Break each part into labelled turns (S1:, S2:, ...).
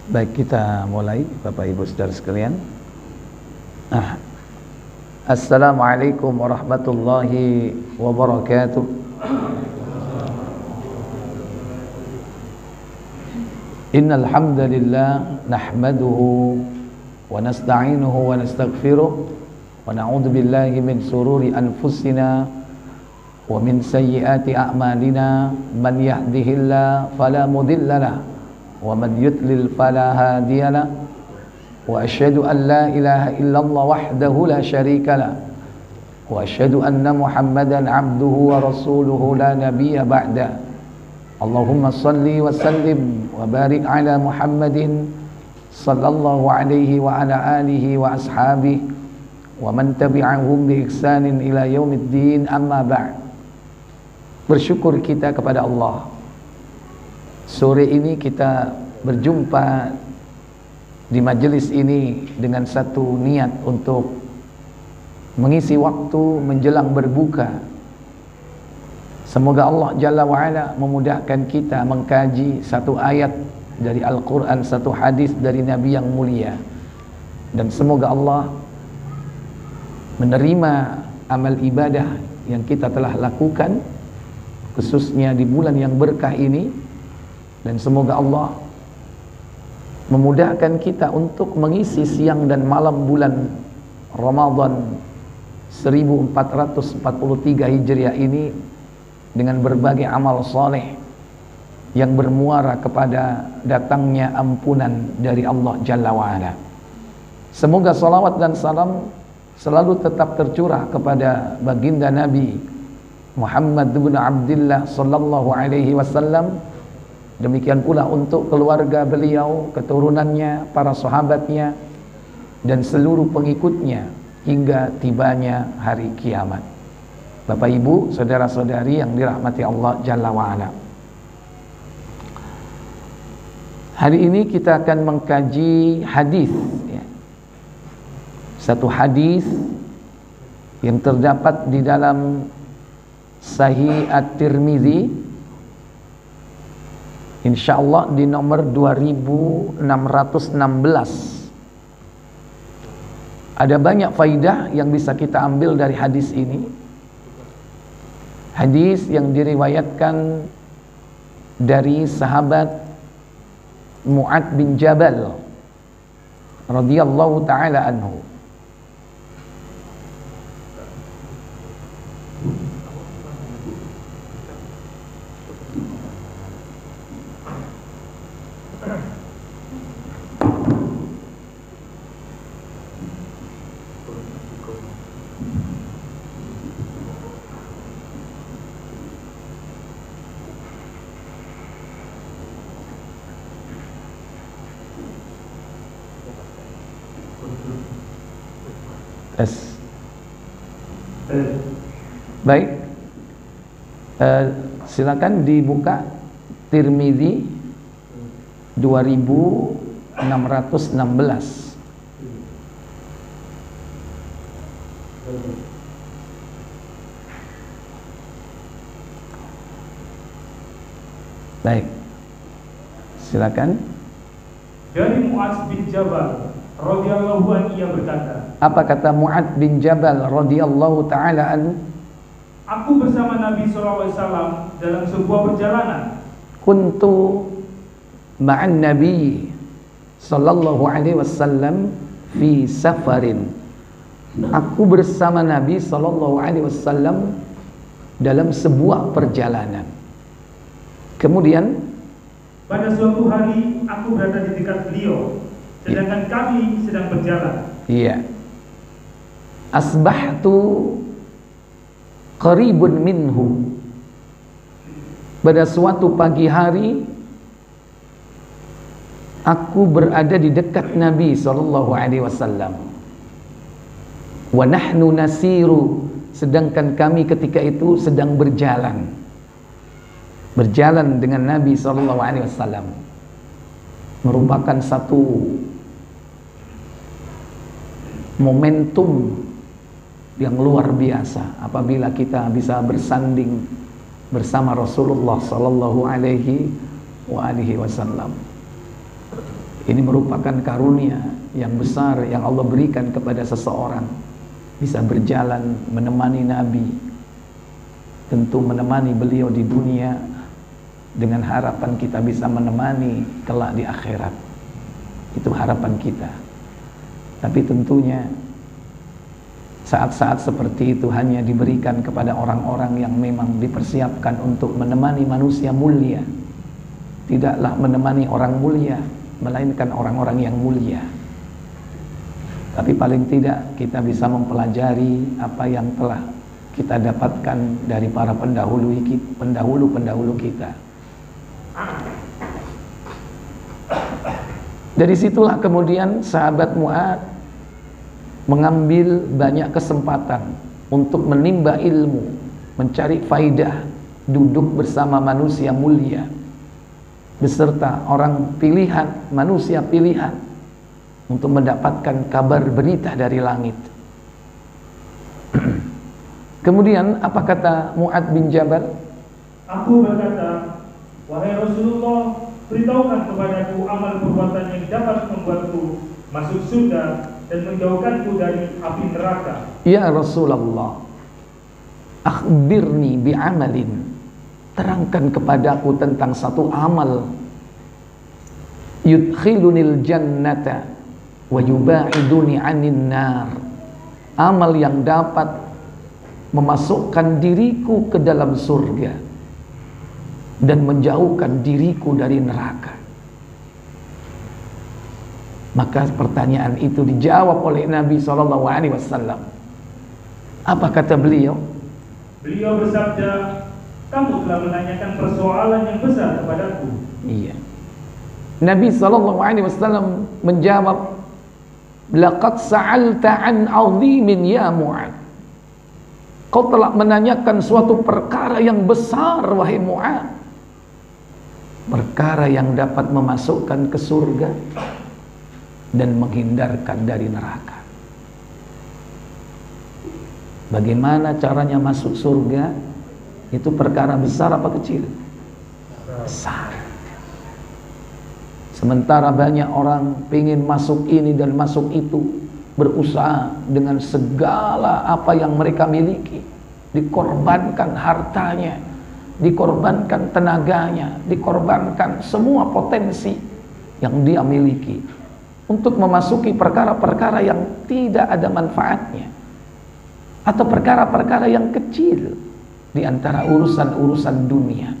S1: Baik, kita mulai Bapak Ibu Saudara sekalian. Assalamualaikum warahmatullahi wabarakatuh. Innal hamdalillah nahmaduhu wa nasta'inuhu wa nastaghfiruh wa na'udzu billahi min sururi anfusina wa min sayyiati a'malina man yahdihillahu fala mudilla lahu wa man yudlil fala hadiya lahu wa asyhadu an la ilaha illallah wahdahu la syarika lahu wa asyhadu anna Muhammadan abduhu wa rasuluhu la nabiyya ba'da. Allahumma salli wa sallim wa barik ala Muhammadin sallallahu alaihi wa ala alihi wa ashabihi wa man tabi'ahum bi ihsanin ila yaumiddin, amma ba'd. Bersyukur kita kepada Allah, sore ini kita berjumpa di majelis ini dengan satu niat untuk mengisi waktu menjelang berbuka. Semoga Allah Jalla wa'ala memudahkan kita mengkaji satu ayat dari Al-Quran, satu hadis dari Nabi yang mulia, dan semoga Allah menerima amal ibadah yang kita telah lakukan khususnya di bulan yang berkah ini, dan semoga Allah memudahkan kita untuk mengisi siang dan malam bulan Ramadan 1443 Hijriah ini dengan berbagai amal soleh yang bermuara kepada datangnya ampunan dari Allah Jalla wa'ala. Semoga salawat dan salam selalu tetap tercurah kepada baginda Nabi Muhammad bin Abdullah sallallahu alaihi wasallam. Demikian pula untuk keluarga beliau, keturunannya, para sahabatnya, dan seluruh pengikutnya hingga tibanya hari kiamat. Bapak Ibu, saudara-saudari yang dirahmati Allah Jalla wa'ala, hari ini kita akan mengkaji hadis, ya. Satu hadis yang terdapat di dalam Sahih At-Tirmidzi, insyaallah di nomor 2616. Ada banyak faidah yang bisa kita ambil dari hadis ini. Hadis yang diriwayatkan dari sahabat Mu'ad bin Jabal radhiyallahu taala anhu. Baik, silakan dibuka Tirmidzi 2616. Baik, silakan.
S2: Dari Mu'adz bin Jabal radhiyallahu anhu, ia berkata.
S1: Apa kata Mu'adz bin Jabal radhiyallahu taala anhu?
S2: Aku bersama Nabi SAW dalam sebuah perjalanan.
S1: Kuntu ma'an Nabi sallallahu alaihi wasallam fi safarin. Aku bersama Nabi sallallahu alaihi wasallam dalam sebuah perjalanan. Kemudian
S2: pada suatu hari aku berada di dekat beliau, sedangkan kami sedang berjalan.
S1: Iya. Asbahtu qaribun minhu. Pada suatu pagi hari aku berada di dekat Nabi sallallahu alaihi wasallam. Wa nahnu nasiru, sedangkan kami ketika itu sedang berjalan dengan Nabi sallallahu alaihi wasallam. Merupakan satu momentum yang luar biasa apabila kita bisa bersanding bersama Rasulullah sallallahu alaihi wasallam. Ini merupakan karunia yang besar yang Allah berikan kepada seseorang, bisa berjalan menemani Nabi, tentu menemani beliau di dunia dengan harapan kita bisa menemani kelak di akhirat. Itu harapan kita. Tapi tentunya saat-saat seperti itu hanya diberikan kepada orang-orang yang memang dipersiapkan untuk menemani manusia mulia. Tidaklah menemani orang mulia, melainkan orang-orang yang mulia. Tapi paling tidak kita bisa mempelajari apa yang telah kita dapatkan dari para pendahulu kita. Dari situlah kemudian sahabat Mu'ad mengambil banyak kesempatan untuk menimba ilmu, mencari faidah, duduk bersama manusia mulia beserta orang pilihan, manusia pilihan, untuk mendapatkan kabar berita dari langit. Kemudian apa kata Mu'ad bin Jabal?
S2: Aku berkata, wahai Rasulullah, beritahukan kepadaku amal perbuatan yang dapat membuatku masuk surga dan menjauhkanku dari api neraka. Ya
S1: Rasulullah, akhbirni bi'amalin, terangkan kepadaku tentang satu amal, yudkhilunil jannata wa yubaiduni anin nar, amal yang dapat memasukkan diriku ke dalam surga dan menjauhkan diriku dari neraka. Maka pertanyaan itu dijawab oleh Nabi SAW. Apa kata beliau?
S2: Beliau bersabda, kamu telah menanyakan persoalan yang besar kepadaku.
S1: Iya. Nabi SAW menjawab, laqad sa'alta an 'azimin ya Mu'ad. Kau telah menanyakan suatu perkara yang besar wahai Mu'ad. Perkara yang dapat memasukkan ke surga dan menghindarkan dari neraka. Bagaimana caranya masuk surga? Itu perkara besar apa kecil? Besar. Sementara banyak orang ingin masuk ini dan masuk itu, berusaha dengan segala apa yang mereka miliki, dikorbankan hartanya, dikorbankan tenaganya, dikorbankan semua potensi yang dia miliki untuk memasuki perkara-perkara yang tidak ada manfaatnya, atau perkara-perkara yang kecil di antara urusan-urusan dunia.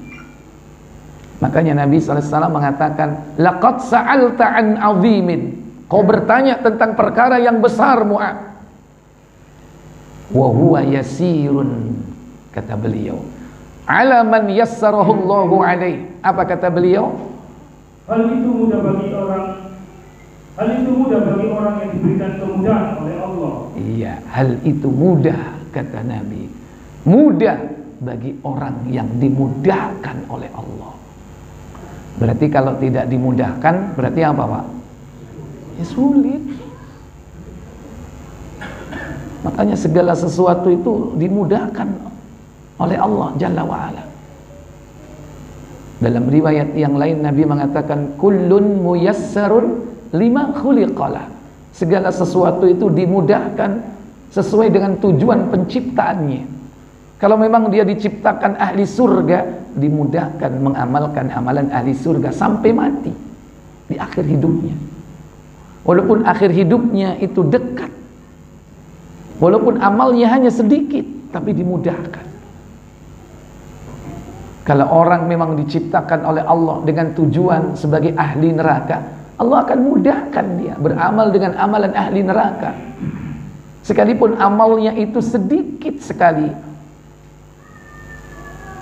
S1: Makanya Nabi SAW mengatakan, laqad sa'alta an 'azimin, kau bertanya tentang perkara yang besar Mu'ad, wa huwa yasirun, kata beliau, ala man yassarahu Allahu alaih. Apa kata beliau?
S2: Hal itu mudah bagi orang yang diberikan kemudahan oleh Allah.
S1: Iya, hal itu mudah, kata Nabi. Mudah bagi orang yang dimudahkan oleh Allah. Berarti kalau tidak dimudahkan, berarti apa Pak? Ya sulit. Makanya segala sesuatu itu dimudahkan oleh Allah Jalla wa'ala. Dalam riwayat yang lain Nabi mengatakan, kullun muyassarun lima khuliqalah. Segala sesuatu itu dimudahkan sesuai dengan tujuan penciptaannya. Kalau memang dia diciptakan ahli surga, dimudahkan mengamalkan amalan ahli surga sampai mati, di akhir hidupnya. Walaupun akhir hidupnya itu dekat, walaupun amalnya hanya sedikit, tapi dimudahkan. Kalau orang memang diciptakan oleh Allah dengan tujuan sebagai ahli neraka, Allah akan mudahkan dia beramal dengan amalan ahli neraka, sekalipun amalnya itu sedikit sekali,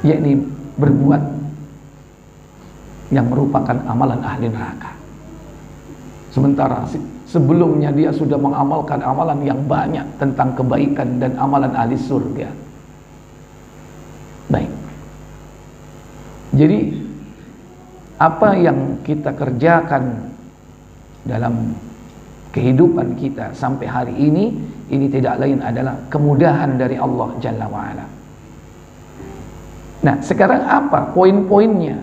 S1: yakni berbuat yang merupakan amalan ahli neraka. Sementara sebelumnya dia sudah mengamalkan amalan yang banyak tentang kebaikan dan amalan ahli surga. Baik. Jadi apa yang kita kerjakan dalam kehidupan kita sampai hari ini tidak lain adalah kemudahan dari Allah Jalla wa'ala. Nah, sekarang apa poin-poinnya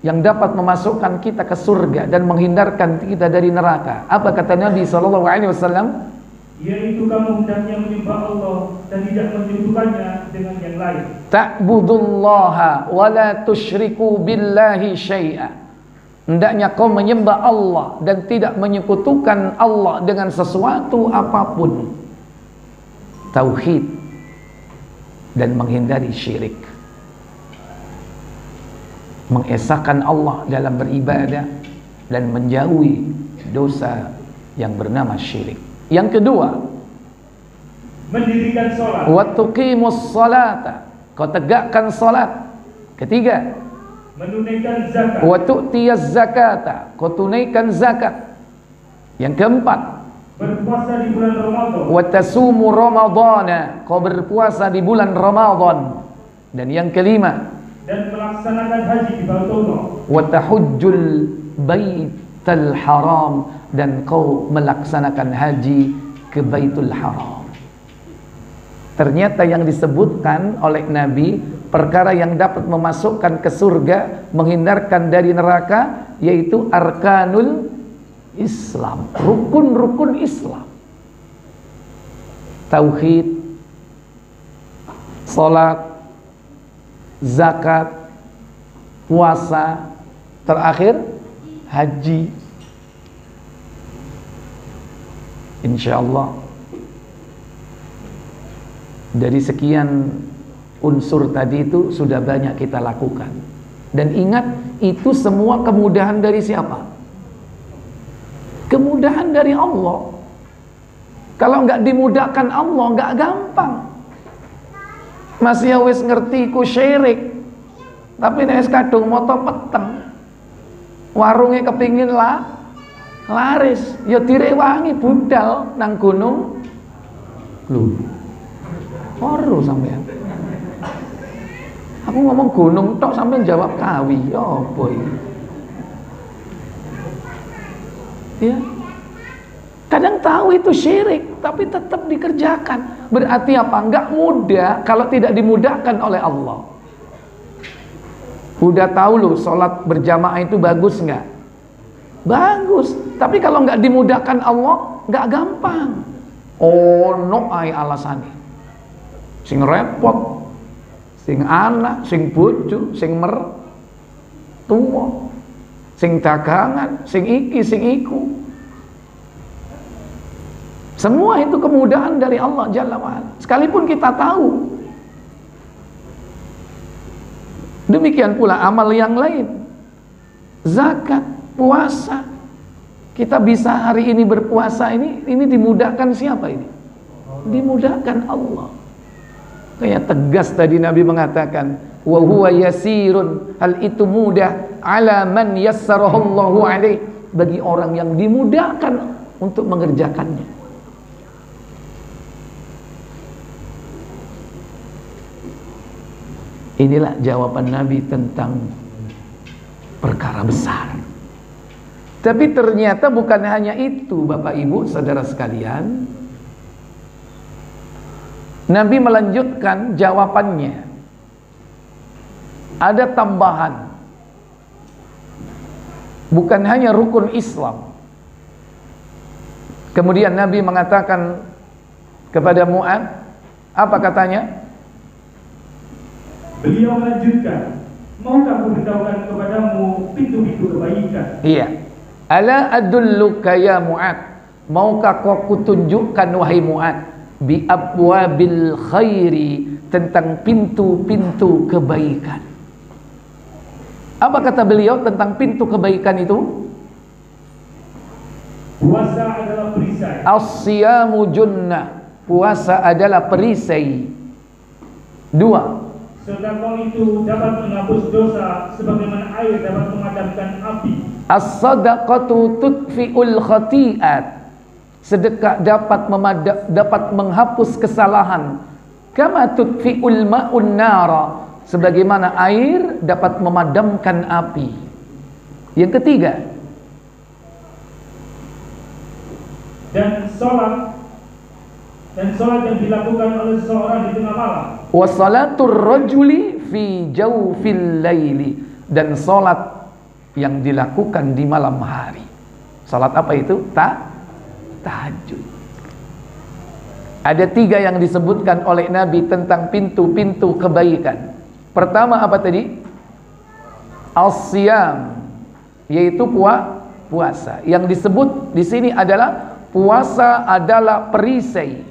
S1: yang dapat memasukkan kita ke surga dan menghindarkan kita dari neraka. Apa kata Nabi SAW?
S2: Yaitu kamu hendaknya menyembah Allah dan tidak menyekutukannya dengan yang lain.
S1: Ta'budullaha wa la tusyriku billahi syai'a. Hendaknya kau menyembah Allah dan tidak menyekutukan Allah dengan sesuatu apapun. Tauhid dan menghindari syirik. Mengesahkan Allah dalam beribadah dan menjauhi dosa yang bernama syirik. Yang kedua,
S2: mendirikan salat.
S1: Wa tuqimus salata, kau tegakkan salat. Ketiga,
S2: menunaikan zakat.
S1: Wa tu'tiyaz zakata, kau tunaikan zakat. Yang keempat,
S2: berpuasa di bulan Ramadan.
S1: Wa tasumu ramadana, kau berpuasa di bulan Ramadan. Dan yang kelima,
S2: dan melaksanakan haji di Baitullah.
S1: Wa tahujjul baital haram, dan kau melaksanakan haji ke Baitul Haram. Ternyata yang disebutkan oleh Nabi, perkara yang dapat memasukkan ke surga, menghindarkan dari neraka, yaitu arkanul Islam, rukun-rukun Islam. Tauhid, salat, zakat, puasa, terakhir haji. Insyaallah dari sekian unsur tadi itu sudah banyak kita lakukan. Dan ingat, itu semua kemudahan dari siapa? Kemudahan dari Allah. Kalau nggak dimudahkan Allah, nggak gampang. Masih wis ngerti ku syirik, tapi nek kadung moto peteng, warungnya kepingin laris, ya direwangi budal nang gunung. Lho, ora sampean. Aku ngomong gunung tok sampean jawab kawi. Ya apa iki? Ya. Kadang tahu itu syirik, tapi tetap dikerjakan. Berarti apa? Enggak mudah kalau tidak dimudahkan oleh Allah. Udah tahu loh, sholat berjamaah itu bagus nggak? Bagus. Tapi kalau nggak dimudahkan Allah, nggak gampang. Oh no, ay alasannya. Sing repot, sing anak, sing bojo, sing mertua, sing dagangan, sing iki, sing iku. Semua itu kemudahan dari Allah Jalla wa'ala. Sekalipun kita tahu. Demikian pula amal yang lain. Zakat, puasa. Kita bisa hari ini berpuasa ini dimudahkan siapa ini? Dimudahkan Allah. Kayak tegas tadi Nabi mengatakan, wa huwa yasirun, hal itu mudah ala man yassarahullahu alaih, bagi orang yang dimudahkan untuk mengerjakannya. Inilah jawaban Nabi tentang perkara besar. Tapi ternyata bukan hanya itu, Bapak Ibu, saudara sekalian. Nabi melanjutkan jawabannya. Ada tambahan. Bukan hanya rukun Islam. Kemudian Nabi mengatakan kepada Mu'adz, apa katanya?
S2: Beliau melanjutkan, maukah kuberitahukan kepadamu pintu-pintu kebaikan?
S1: Iya. Ala adulluka ya Mu'adz, maukah kau kutunjukkan wahai Mu'adz, bi abwabil khairi, tentang pintu-pintu kebaikan. Apa kata beliau tentang pintu kebaikan itu?
S2: Puasa adalah perisai.
S1: As-siyamu junnah, puasa adalah perisai. Dua,
S2: sedekah itu dapat menghapus dosa sebagaimana air dapat memadamkan api.
S1: as-sadaqatu tudfi'ul khati'at, sedekah dapat menghapus kesalahan. Kama tudfi'ul ma'un nara, sebagaimana air dapat memadamkan api. Yang ketiga,
S2: dan sholat yang dilakukan oleh seseorang di tengah malam.
S1: wa salatur rajuli fi jawfil laili, dan salat yang dilakukan di malam hari. Salat apa itu? Tahajud. Ada 3 yang disebutkan oleh Nabi tentang pintu-pintu kebaikan. Pertama apa tadi? As-siyam, yaitu puasa. Yang disebut di sini adalah puasa adalah perisai,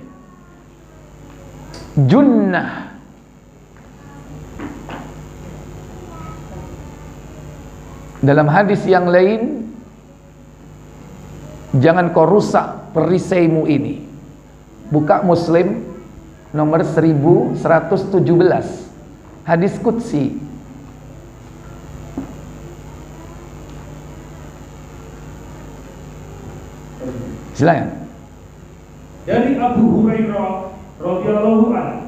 S1: junnah. Dalam hadis yang lain, jangan kau rusak perisaimu ini. Buka Muslim nomor 1117, hadis qudsi. Silakan.
S2: Dari Abu Hurairah radhiyallahu anhu,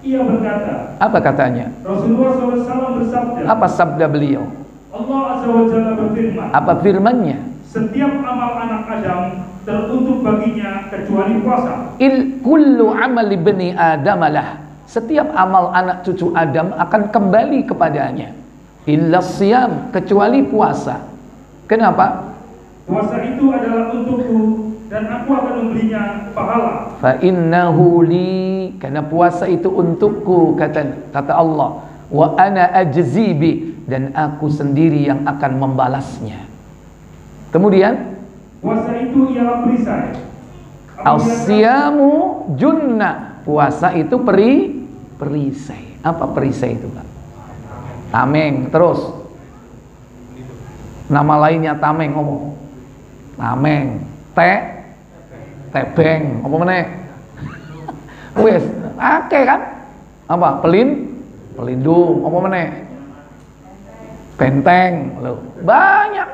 S2: ia berkata,
S1: apa katanya?
S2: Rasulullah SAW bersabda,
S1: apa sabda beliau?
S2: Allah Azza wa Jalla berfirman,
S1: apa firmannya?
S2: Setiap amal anak Adam teruntuk baginya kecuali puasa.
S1: Kullu amali bani Adam lah. Setiap amal anak cucu Adam akan kembali kepadanya. Illa siyam, kecuali puasa. Kenapa?
S2: Puasa itu adalah untukku dan aku akan memberinya pahala.
S1: Fa innahu li, karena puasa itu untukku, kata Allah. Wa ana ajzi bi, dan aku sendiri yang akan membalasnya. Kemudian
S2: puasa itu ialah perisai.
S1: As-siyamu junnah, puasa itu perisai. Apa perisai itu, Pak? Tameng. Terus nama lainnya tameng, ngomong tameng. Tebeng, apa meneh? Wes, akeh kan? Apa? Pelindung, apa meneh? Benteng, loh. Banyak.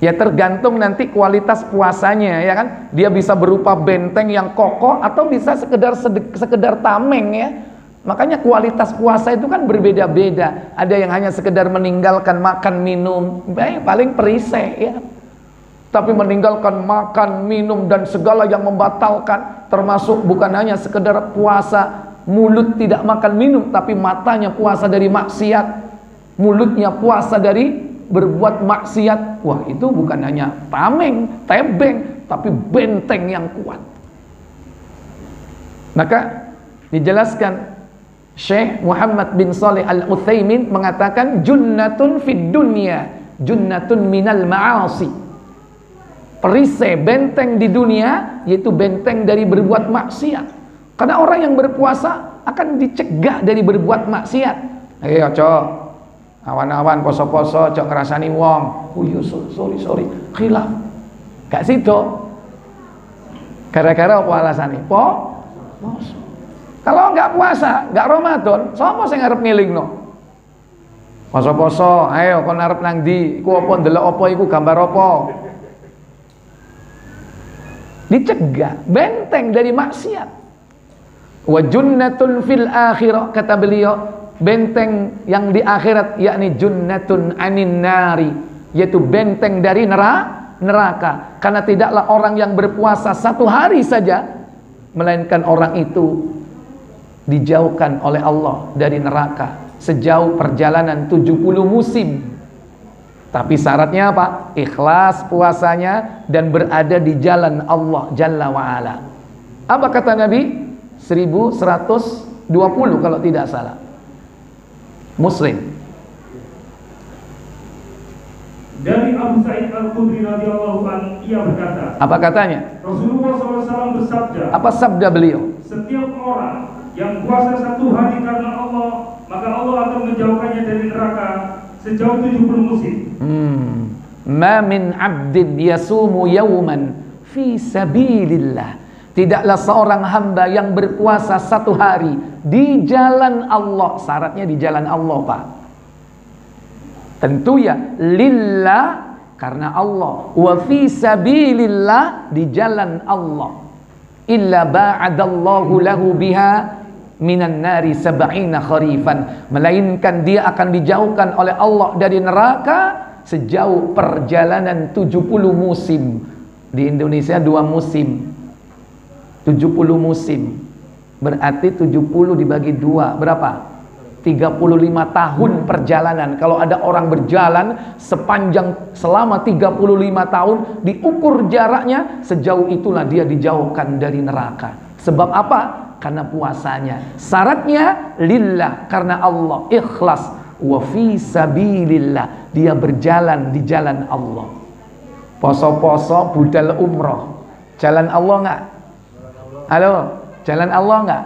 S1: Ya tergantung nanti kualitas puasanya, ya kan? Dia bisa berupa benteng yang kokoh atau bisa sekedar tameng, ya. Makanya kualitas puasa itu kan berbeda-beda. Ada yang hanya sekedar meninggalkan makan minum, paling perisai, ya. Tapi meninggalkan makan minum dan segala yang membatalkan, termasuk bukan hanya sekedar puasa mulut tidak makan minum, tapi matanya puasa dari maksiat, mulutnya puasa dari berbuat maksiat. Wah, itu bukan hanya tameng, tebeng, tapi benteng yang kuat. Maka dijelaskan, Syekh Muhammad bin Shalih Al-Utsaimin mengatakan, junnatun fid dunya, junnatun minal ma'asi. Perisai, benteng di dunia, yaitu benteng dari berbuat maksiat. Karena orang yang berpuasa akan dicegah dari berbuat maksiat. Ayo, cok, awan-awan poso-poso cok ngerasani wong. Oh iya, sorry khilaf gak situ. Gara-gara apa alasannya? Poso. Kalau nggak puasa, nggak Ramadan, sapa sing arep ngelingno? Poso-poso, ayo kon arep nang ndi? Iku apa ndelok apa iku gambar apa? Dicegah, benteng dari maksiat. Wa junnatun fil akhirah, kata beliau, benteng yang di akhirat, yakni junnatun anin nari, yaitu benteng dari neraka. Karena tidaklah orang yang berpuasa 1 hari saja, melainkan orang itu dijauhkan oleh Allah dari neraka sejauh perjalanan 70 musim. Tapi syaratnya apa? Ikhlas puasanya dan berada di jalan Allah Jalla wa'ala. Apa kata Nabi? 1120 kalau tidak salah. Muslim.
S2: Dari Abu Sa'id Al-Khudri radhiyallahu anhu, ia berkata,
S1: apa katanya?
S2: Rasulullah SAW bersabda,
S1: apa sabda beliau?
S2: Setiap orang yang puasa 1 hari karena Allah, maka Allah akan menjauhkannya dari neraka sejauh 70 musim.
S1: Ma min 'abdin yasumu yawman fi sabilillah. Tidaklah seorang hamba yang berpuasa 1 hari di jalan Allah. Syaratnya di jalan Allah, Pak. Tentu ya lillah, karena Allah. Wa fi sabilillah, di jalan Allah. Illa ba'adallahu lahu biha minan nari 70 kharifan. Melainkan dia akan dijauhkan oleh Allah dari neraka sejauh perjalanan 70 musim. Di Indonesia 2 musim. 70 musim. Berarti 70 dibagi 2 berapa? 35 tahun perjalanan. Kalau ada orang berjalan selama 35 tahun, diukur jaraknya, sejauh itulah dia dijauhkan dari neraka. Sebab apa? Karena puasanya. Syaratnya lillah, karena Allah, ikhlas. Wa fi sabilillah, dia berjalan di jalan Allah. Poso-poso budal umroh, jalan Allah enggak? Halo, jalan Allah enggak?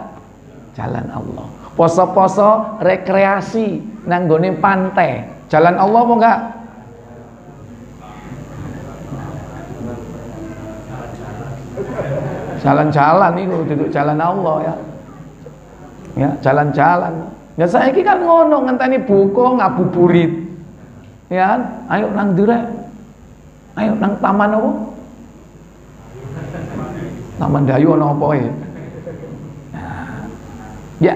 S1: Jalan Allah. Poso-poso rekreasi nanggone pantai, jalan Allah apa enggak? Jalan-jalan itu duduk jalan Allah ya. Ya, jalan-jalan. Ya saiki kan ngono ngenteni buka ngabuburit. Ya, ayo nang direk. Ayo nang taman apa? Taman Dayu ana apa ya? Ya.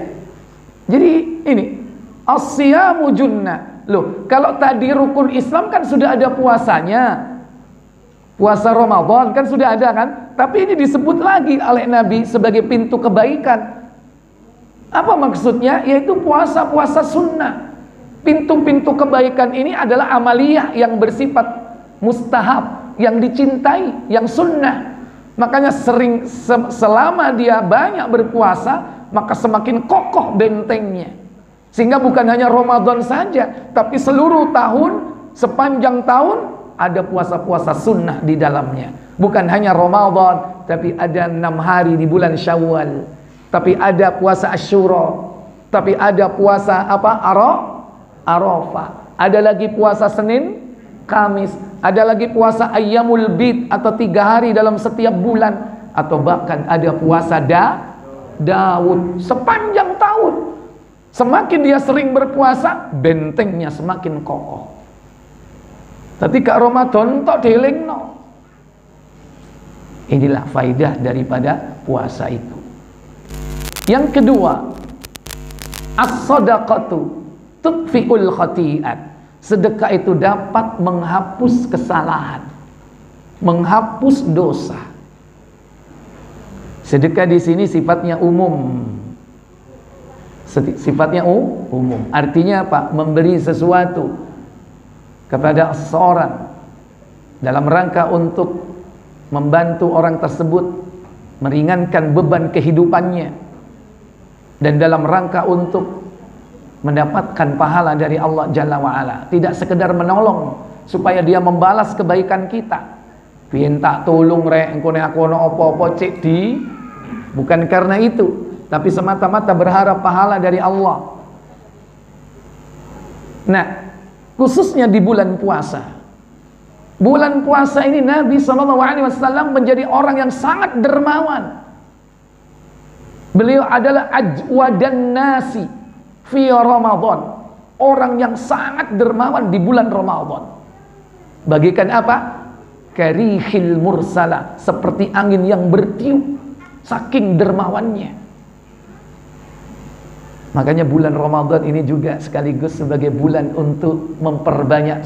S1: Jadi ini as-siyamu junnah. Loh, kalau tadi rukun Islam kan sudah ada puasanya. Puasa Ramadan kan sudah ada kan? Tapi ini disebut lagi oleh Nabi sebagai pintu kebaikan. Apa maksudnya? Yaitu puasa-puasa sunnah. Pintu-pintu kebaikan ini adalah amaliyah yang bersifat mustahab, yang dicintai, yang sunnah. Makanya selama dia banyak berpuasa, maka semakin kokoh bentengnya. Sehingga bukan hanya Ramadan saja, tapi seluruh tahun, sepanjang tahun ada puasa-puasa sunnah di dalamnya. Bukan hanya Ramadan, tapi ada 6 hari di bulan Syawal. Tapi ada puasa Asyura. Tapi ada puasa apa? Arafah. Ada lagi puasa Senin, Kamis. Ada lagi puasa Ayyamul Bid atau 3 hari dalam setiap bulan. Atau bahkan ada puasa Daud sepanjang tahun. Semakin dia sering berpuasa, bentengnya semakin kokoh. Ketika Ramadan tok delingno. Inilah faidah daripada puasa itu. Yang kedua, as-shadaqatu tudfi'ul khati'at. Sedekah itu dapat menghapus kesalahan, menghapus dosa. Sedekah di sini sifatnya umum. Sifatnya umum. Artinya apa? Memberi sesuatu kepada seorang dalam rangka untuk membantu orang tersebut meringankan beban kehidupannya, dan dalam rangka untuk mendapatkan pahala dari Allah Jalla wa'ala. Tidak sekedar menolong supaya dia membalas kebaikan kita. Pinta tolong rek engko nek aku ono apa-apa cek di, bukan karena itu, tapi semata-mata berharap pahala dari Allah. Nah, khususnya di bulan puasa. Bulan puasa ini Nabi SAW menjadi orang yang sangat dermawan. Beliau adalah ajwadan nasi fi Ramadan. Orang yang sangat dermawan di bulan Ramadan. Bagikan apa? Karihil mursala, seperti angin yang bertiup, saking dermawannya. Makanya bulan Ramadan ini juga sekaligus sebagai bulan untuk memperbanyak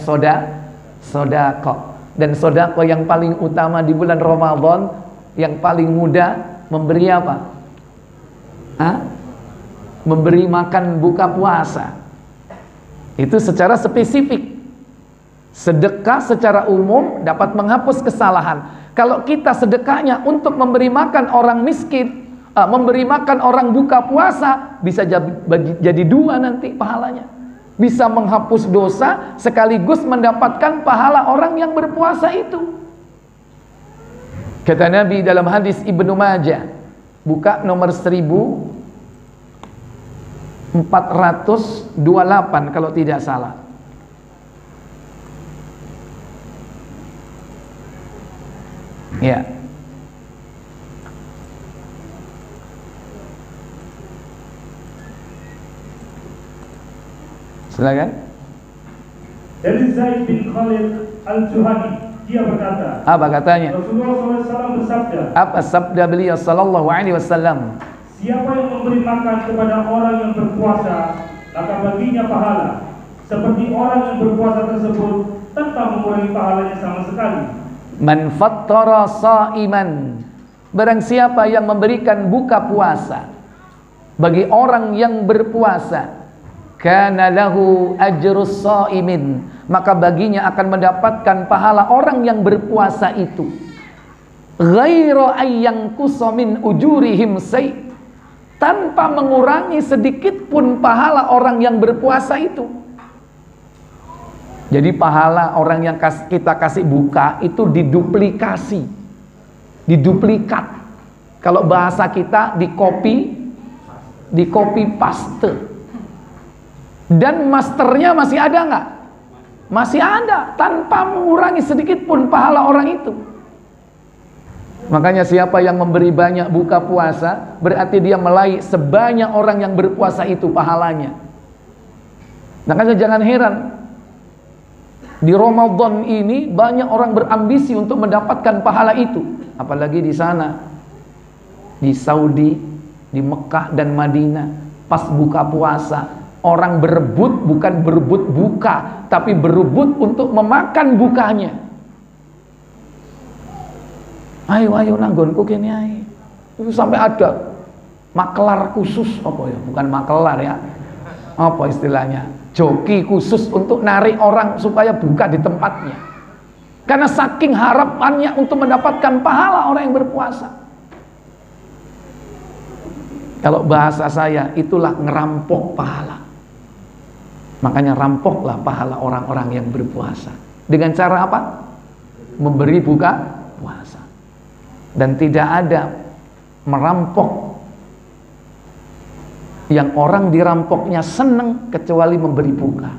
S1: sedekah. Dan sedekah yang paling utama di bulan Ramadan, yang paling mudah, memberi apa? Memberi makan buka puasa. Itu secara spesifik. Sedekah secara umum dapat menghapus kesalahan. Kalau kita sedekahnya untuk memberi makan orang miskin, memberi makan orang buka puasa, bisa jadi 2 nanti pahalanya. Bisa menghapus dosa sekaligus mendapatkan pahala orang yang berpuasa itu. Kata Nabi dalam hadis Ibnu Majah, buka nomor 1428 kalau tidak salah. Ya. Silakan.
S2: Dari Zaid bin Khalid Al-Juhani, dia berkata,
S1: apa katanya?
S2: Rasulullah SAW bersabda,
S1: apa sabda beliau sallallahu alaihi wasallam?
S2: Siapa yang memberi makan kepada orang yang berpuasa, maka baginya pahala seperti orang yang berpuasa tersebut tanpa mengurangi pahalanya sama sekali.
S1: Man fattara sa'iman, barang siapa yang memberikan buka puasa bagi orang yang berpuasa, kana lahu ajrus shaimin, maka baginya akan mendapatkan pahala orang yang berpuasa itu, ghairu ayyanqusa min ujurihim say, tanpa mengurangi sedikit pun pahala orang yang berpuasa itu. Jadi pahala orang yang kita kasih buka itu diduplikasi, diduplikat. Kalau bahasa kita di copy paste. Dan masternya masih ada nggak? Masih ada, tanpa mengurangi sedikit pun pahala orang itu. Makanya siapa yang memberi banyak buka puasa, berarti dia melahi sebanyak orang yang berpuasa itu pahalanya. Makanya jangan heran, di Ramadan ini banyak orang berambisi untuk mendapatkan pahala itu. Apalagi di sana, di Saudi, di Mekah dan Madinah, pas buka puasa, orang berebut, bukan berebut buka, tapi berebut untuk memakan bukanya. Ayo nanggonku kene ae. Itu sampai ada makelar khusus, apa ya? Bukan makelar ya. Apa istilahnya? Joki khusus untuk narik orang supaya buka di tempatnya. Karena saking harapannya untuk mendapatkan pahala orang yang berpuasa. Kalau bahasa saya, itulah ngerampok pahala. Makanya rampoklah pahala orang-orang yang berpuasa. Dengan cara apa? Memberi buka puasa. Dan tidak ada merampok yang orang dirampoknya seneng kecuali memberi buka.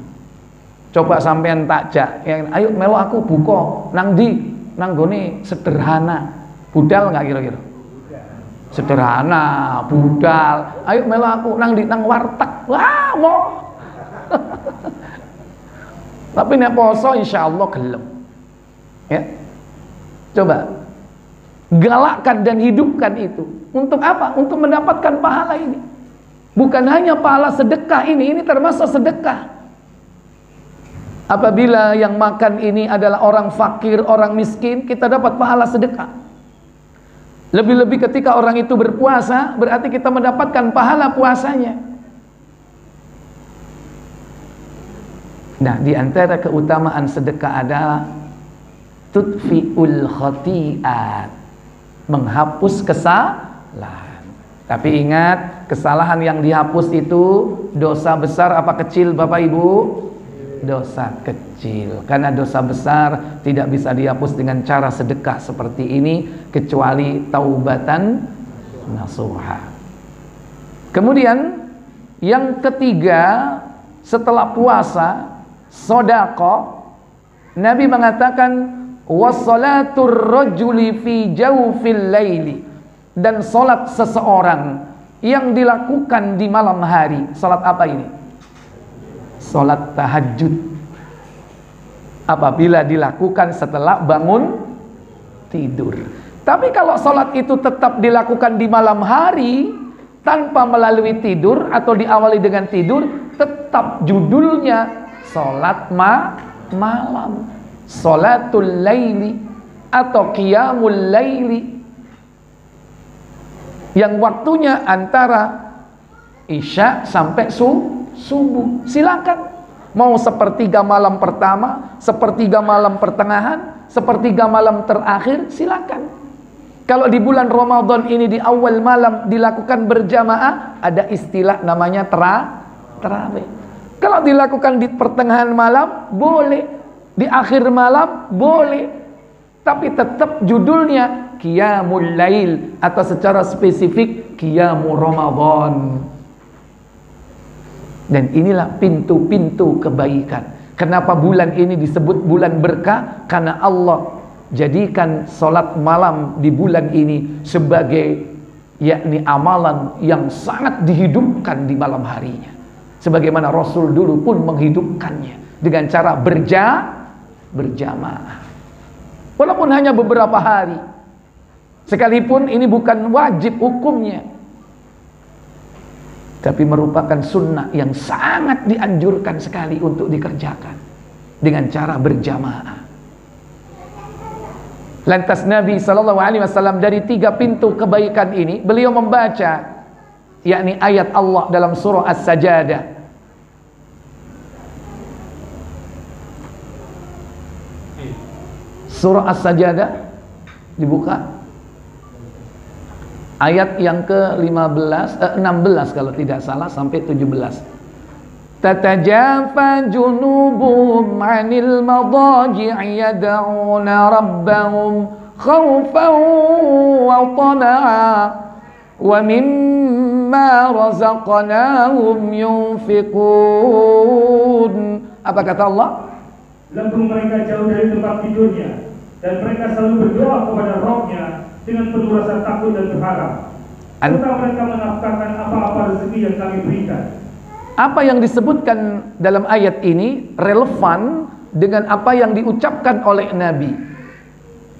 S1: Coba sampean takjak, yang ayo melo aku buka nang di nang gone sederhana. Budal nggak kira-kira? Sederhana, budal. Ayo melo aku nang di nang warteg. Wah, mau. Tapi nek poso insyaallah gelem. Ya. Coba galakkan dan hidupkan itu. Untuk apa? Untuk mendapatkan pahala ini. Bukan hanya pahala sedekah ini termasuk sedekah. Apabila yang makan ini adalah orang fakir, orang miskin, kita dapat pahala sedekah. Lebih-lebih ketika orang itu berpuasa, berarti kita mendapatkan pahala puasanya. Nah, di antara keutamaan sedekah adalah tudfi'ul khati'at, menghapus kesalahan. Tapi ingat, kesalahan yang dihapus itu dosa besar apa kecil, Bapak Ibu? Dosa kecil. Karena dosa besar tidak bisa dihapus dengan cara sedekah seperti ini kecuali taubatan nasuha. Kemudian yang ketiga, setelah puasa, sedekah, Nabi mengatakan wassalatur rajuli fi jawfil laili, dan salat seseorang yang dilakukan di malam hari. Salat apa ini? Salat tahajud. Apabila dilakukan setelah bangun tidur. Tapi kalau salat itu tetap dilakukan di malam hari tanpa melalui tidur atau diawali dengan tidur, tetap judulnya salat malam, salatul laili atau qiyamul laili, yang waktunya antara isya sampai subuh. Silakan mau sepertiga malam pertama, sepertiga malam pertengahan, sepertiga malam terakhir, silakan. Kalau di bulan Ramadan ini di awal malam dilakukan berjamaah, ada istilah namanya tarawih. Kalau dilakukan di pertengahan malam, boleh. Di akhir malam, boleh. Tapi tetap judulnya Qiyamul Lail, atau secara spesifik Qiyamul Ramadan. Dan inilah pintu-pintu kebaikan. Kenapa bulan ini disebut bulan berkah? Karena Allah jadikan salat malam di bulan ini sebagai yakni amalan yang sangat dihidupkan di malam harinya. Sebagaimana Rasul dulu pun menghidupkannya dengan cara berjamaah. Walaupun hanya beberapa hari. Sekalipun ini bukan wajib hukumnya, tapi merupakan sunnah yang sangat dianjurkan sekali untuk dikerjakan dengan cara berjamaah. Lantas Nabi SAW dari 3 pintu kebaikan ini, beliau membaca yakni ayat Allah dalam surah As-Sajadah. Surah As-Sajdah dibuka. Ayat yang ke-16 kalau tidak salah sampai 17. Tatajafa junubuhum 'anil madaji'i yad'una rabbahum khaufan wa tama'a wa mimma razaqnahum yunfiqun. Apa kata Allah?
S2: Lambung mereka jauh dari tempat tidurnya dan mereka selalu berdoa kepada Rabb-nya dengan penuh rasa takut dan berharap. Serta mereka menafkahkan apa-apa rezeki yang kami berikan.
S1: Apa yang disebutkan dalam ayat ini relevan dengan apa yang diucapkan oleh Nabi.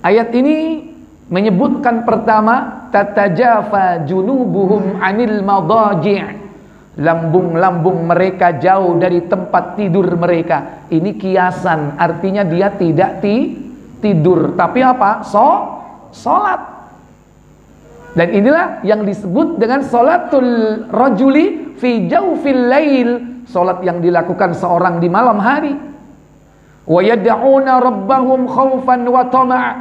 S1: Ayat ini menyebutkan pertama, tatajafa junubuhum 'anil madaji'. Lambung-lambung mereka jauh dari tempat tidur mereka. Ini kiasan, artinya dia tidak tidur, tapi apa? Salat. Dan inilah yang disebut dengan salatul rajuli fi jawfil lail, salat yang dilakukan seorang di malam hari. Wa yad'una rabbahum khaufan wa tama'a.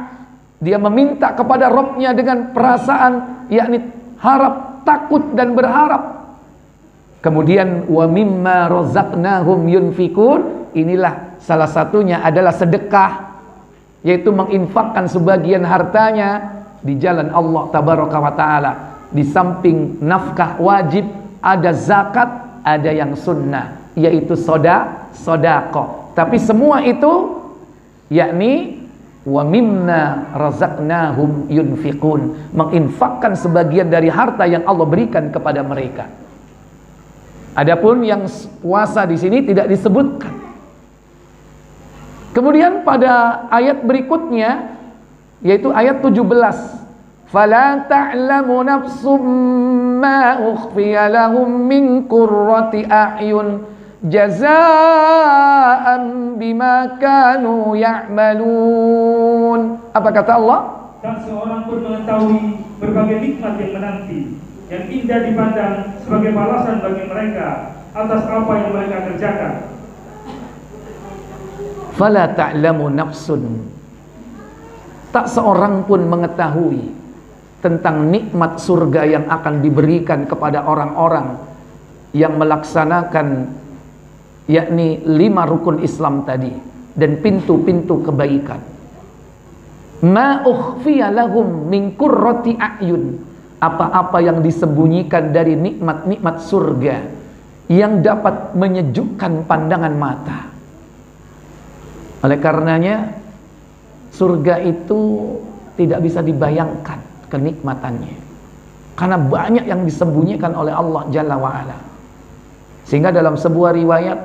S1: Dia meminta kepada Rabb-nya dengan perasaan yakni harap, takut dan berharap. Kemudian wa mimma razaqnahum yunfikun, inilah salah satunya adalah sedekah, yaitu menginfakkan sebagian hartanya di jalan Allah tabaraka wa taala. Di samping nafkah wajib, ada zakat, ada yang sunnah, yaitu sedekah. Tapi semua itu yakni wa mimma razaqnahum yunfikun, menginfakkan sebagian dari harta yang Allah berikan kepada mereka. Adapun yang puasa di sini tidak disebutkan. Kemudian pada ayat berikutnya, yaitu ayat 17, fala ta'lamu nafsum ma ukhfiya lahum min qurrati a'yun jazaa'an bima kanu ya'malun. Apa kata Allah?
S2: Tak seorang pun mengetahui berbagai nikmat yang menanti, yang indah dipandang sebagai balasan bagi mereka atas apa yang mereka kerjakan.
S1: Fala ta'lamu nafsun, tak seorang pun mengetahui tentang nikmat surga yang akan diberikan kepada orang-orang yang melaksanakan yakni 5 rukun Islam tadi dan pintu-pintu kebaikan. Ma ukhfiya lahum min qurrati a'yun, apa-apa yang disembunyikan dari nikmat-nikmat surga yang dapat menyejukkan pandangan mata. Oleh karenanya surga itu tidak bisa dibayangkan kenikmatannya, karena banyak yang disembunyikan oleh Allah Jalla wa'ala. Sehingga dalam sebuah riwayat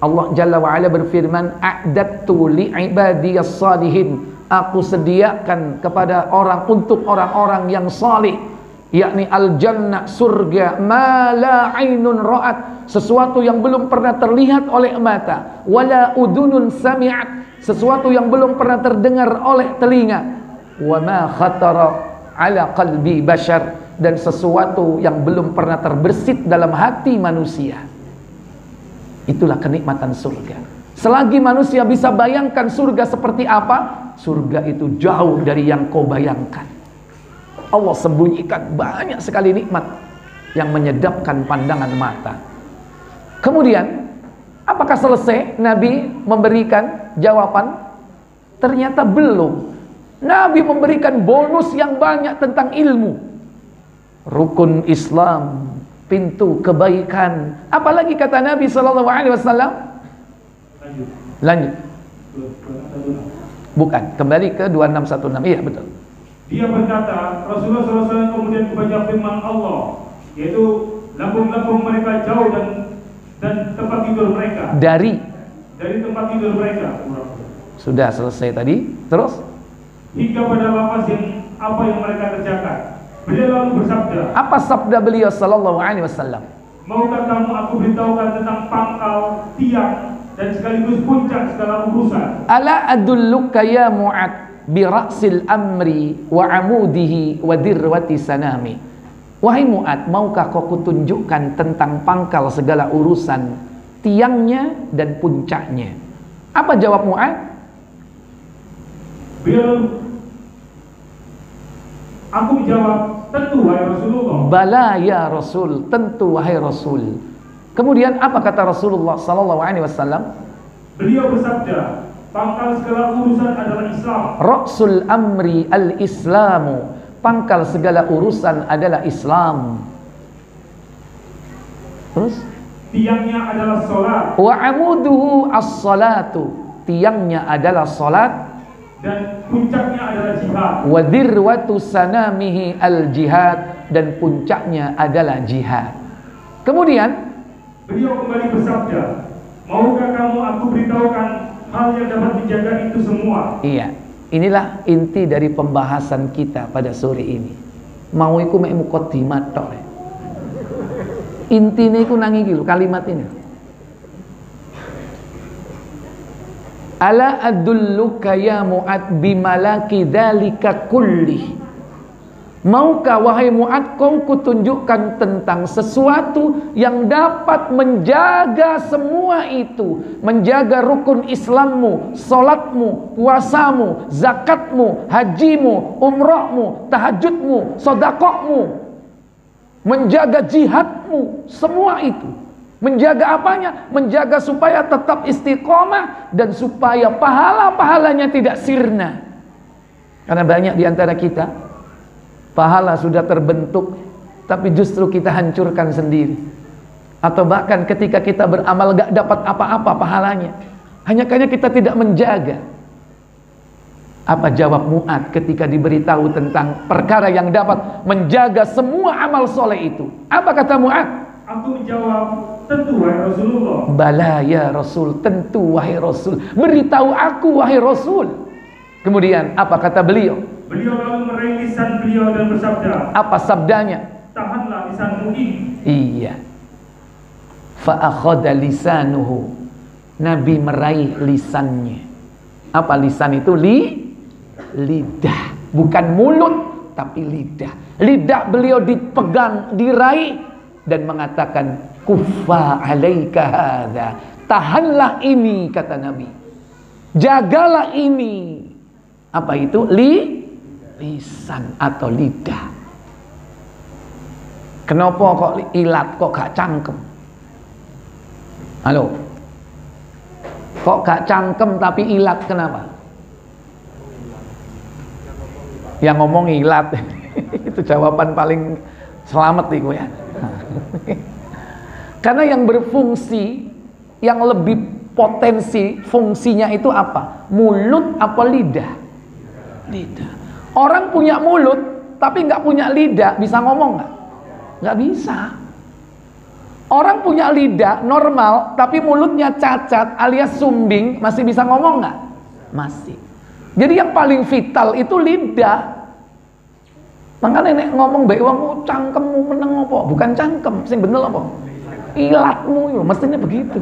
S1: Allah Jalla wa'ala berfirman, a'dattu li'ibadiyas salihin, aku sediakan kepada untuk orang-orang yang salih, yakni al-jannah, surga, ma la ainun ra'at, sesuatu yang belum pernah terlihat oleh mata, wala udunun sami'at, sesuatu yang belum pernah terdengar oleh telinga, wa ma khatara ala qalbi bashar, dan sesuatu yang belum pernah terbersit dalam hati manusia. Itulah kenikmatan surga. Selagi manusia bisa bayangkan surga seperti apa, surga itu jauh dari yang kau bayangkan. Allah sembunyikan banyak sekali nikmat yang menyedapkan pandangan mata. Kemudian, apakah selesai Nabi memberikan jawaban? Ternyata belum. Nabi memberikan bonus yang banyak tentang ilmu, rukun Islam, pintu kebaikan. Apalagi kata Nabi SAW? Lanjut. Bukan, kembali ke 2616. Iya betul.
S2: Dia berkata, Rasulullah SAW kemudian membaca firman Allah, yaitu lambung-lambung mereka jauh dan tempat tidur mereka dari tempat tidur mereka.
S1: Sudah selesai tadi. Terus
S2: hingga pada lapas apa yang mereka kerjakan. Beliau lalu bersabda, apa sabda beliau sallallahu alaihi wasallam? Maukah kamu aku beritahukan tentang pangkal, tiang, dan sekaligus puncak segala urusan?
S1: Ala adulluka ya Mu'ad bi ra'sil amri wa amudihi wa dirwati sanami. Wahai Mu'ad, maukah kau kutunjukkan tentang pangkal segala urusan, tiangnya dan puncaknya? Apa jawab Mu'ad?
S2: Aku menjawab, tentu wahai Rasulullah.
S1: Bala ya Rasul, tentu wahai Rasul. Kemudian apa kata Rasulullah sallallahu alaihi wasallam?
S2: Beliau bersabda, pangkal segala urusan adalah Islam.
S1: Ra'sul amri al-Islamu. Pangkal segala urusan adalah Islam. Terus?
S2: Tiangnya adalah salat.
S1: Wa amuduhu as-salatu. Tiangnya adalah salat.
S2: Dan puncaknya adalah jihad.
S1: Wa dhirwatu sanamihi al-jihad. Dan puncaknya adalah jihad. Kemudian
S2: beliau kembali bersabda, maukah kamu aku beritahukan hal yang dapat menjaga itu semua?
S1: Iya, inilah inti dari pembahasan kita pada sore ini. Mau iku mek mukadimah tok. Intine iku nang iki lho kalimat ini. Ala adulluka ya Mu'ad bimalaki dzalika kulli. Maukah wahai Mu'ad kau kutunjukkan tentang sesuatu yang dapat menjaga semua itu, menjaga rukun Islammu, salatmu, puasamu, zakatmu, hajimu, umrahmu, tahajudmu, sedekahmu, menjaga jihadmu, semua itu. Menjaga apanya? Menjaga supaya tetap istiqomah dan supaya pahala-pahalanya tidak sirna. Karena banyak di antara kita pahala sudah terbentuk, tapi justru kita hancurkan sendiri. Atau bahkan ketika kita beramal gak dapat apa-apa pahalanya, hanya karena kita tidak menjaga. Apa jawab Mu'ad ketika diberitahu tentang perkara yang dapat menjaga semua amal soleh itu? Apa kata Mu'ad?
S2: Aku menjawab, tentu wahai Rasulullah.
S1: Bala ya Rasul, tentu wahai Rasul. Beritahu aku wahai Rasul. Kemudian apa kata beliau?
S2: Beliau lalu meraih lisan beliau dan bersabda,
S1: apa sabdanya?
S2: Tahanlah lisanmu ini.
S1: Iya. Fa'akhadha lisanuhu. Nabi meraih lisannya. Apa lisan itu? Lidah. Bukan mulut, tapi lidah. Lidah beliau dipegang, diraih dan mengatakan, kuffa alaika hadza. Tahanlah ini, kata Nabi. Jagalah ini. Apa itu? Lisan atau lidah. Kenapa kok ilat, kok gak cangkem? Halo? Kok gak cangkem tapi ilat, kenapa? Yang ngomong ilat. Itu jawaban paling selamat nih gue ya. Karena yang berfungsi, yang lebih potensi fungsinya itu apa? Mulut apa lidah? Lidah. Orang punya mulut tapi nggak punya lidah, bisa ngomong nggak? Nggak bisa. Orang punya lidah normal tapi mulutnya cacat alias sumbing, masih bisa ngomong nggak? Masih. Jadi yang paling vital itu lidah. Makanya nek ngomong baik wong cangkemmu meneng apa? Bukan cangkem, sing bener apa? Ilatmu, mestinya begitu.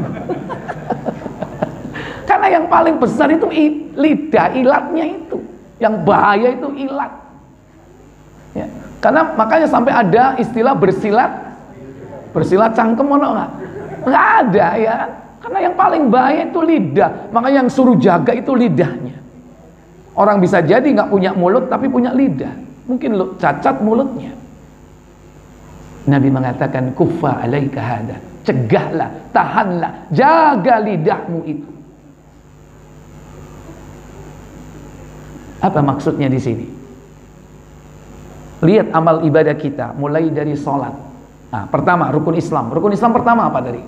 S1: Karena yang paling besar itu lidah, ilatnya itu. Yang bahaya itu ilat. Ya. Karena makanya sampai ada istilah bersilat cangkem ono nggak? Nggak ada ya. Karena yang paling bahaya itu lidah. Makanya yang suruh jaga itu lidahnya. Orang bisa jadi nggak punya mulut tapi punya lidah. Mungkin lo cacat mulutnya. Nabi mengatakan kuffa alaika hada. Cegahlah, tahanlah, jaga lidahmu itu. Apa maksudnya di sini? Lihat amal ibadah kita, mulai dari sholat. Nah, pertama rukun Islam. Rukun Islam pertama apa dari?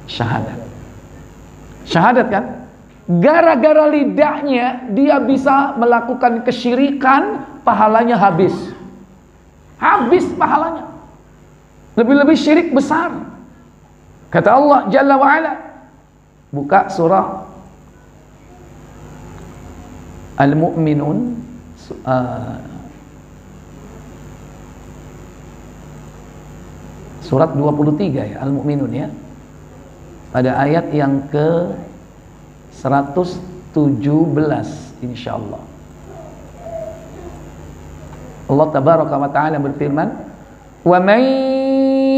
S1: Syahadat. Syahadat kan? Gara-gara lidahnya dia bisa melakukan kesyirikan, pahalanya habis. Habis pahalanya. Lebih-lebih syirik besar. Kata Allah Jalla wa'ala, buka surah Al-Mu'minun, surat 23 ya, Al-Mu'minun ya, pada ayat yang ke 117 insyaallah. Allah tabaraka wa ta'ala berfirman, wa man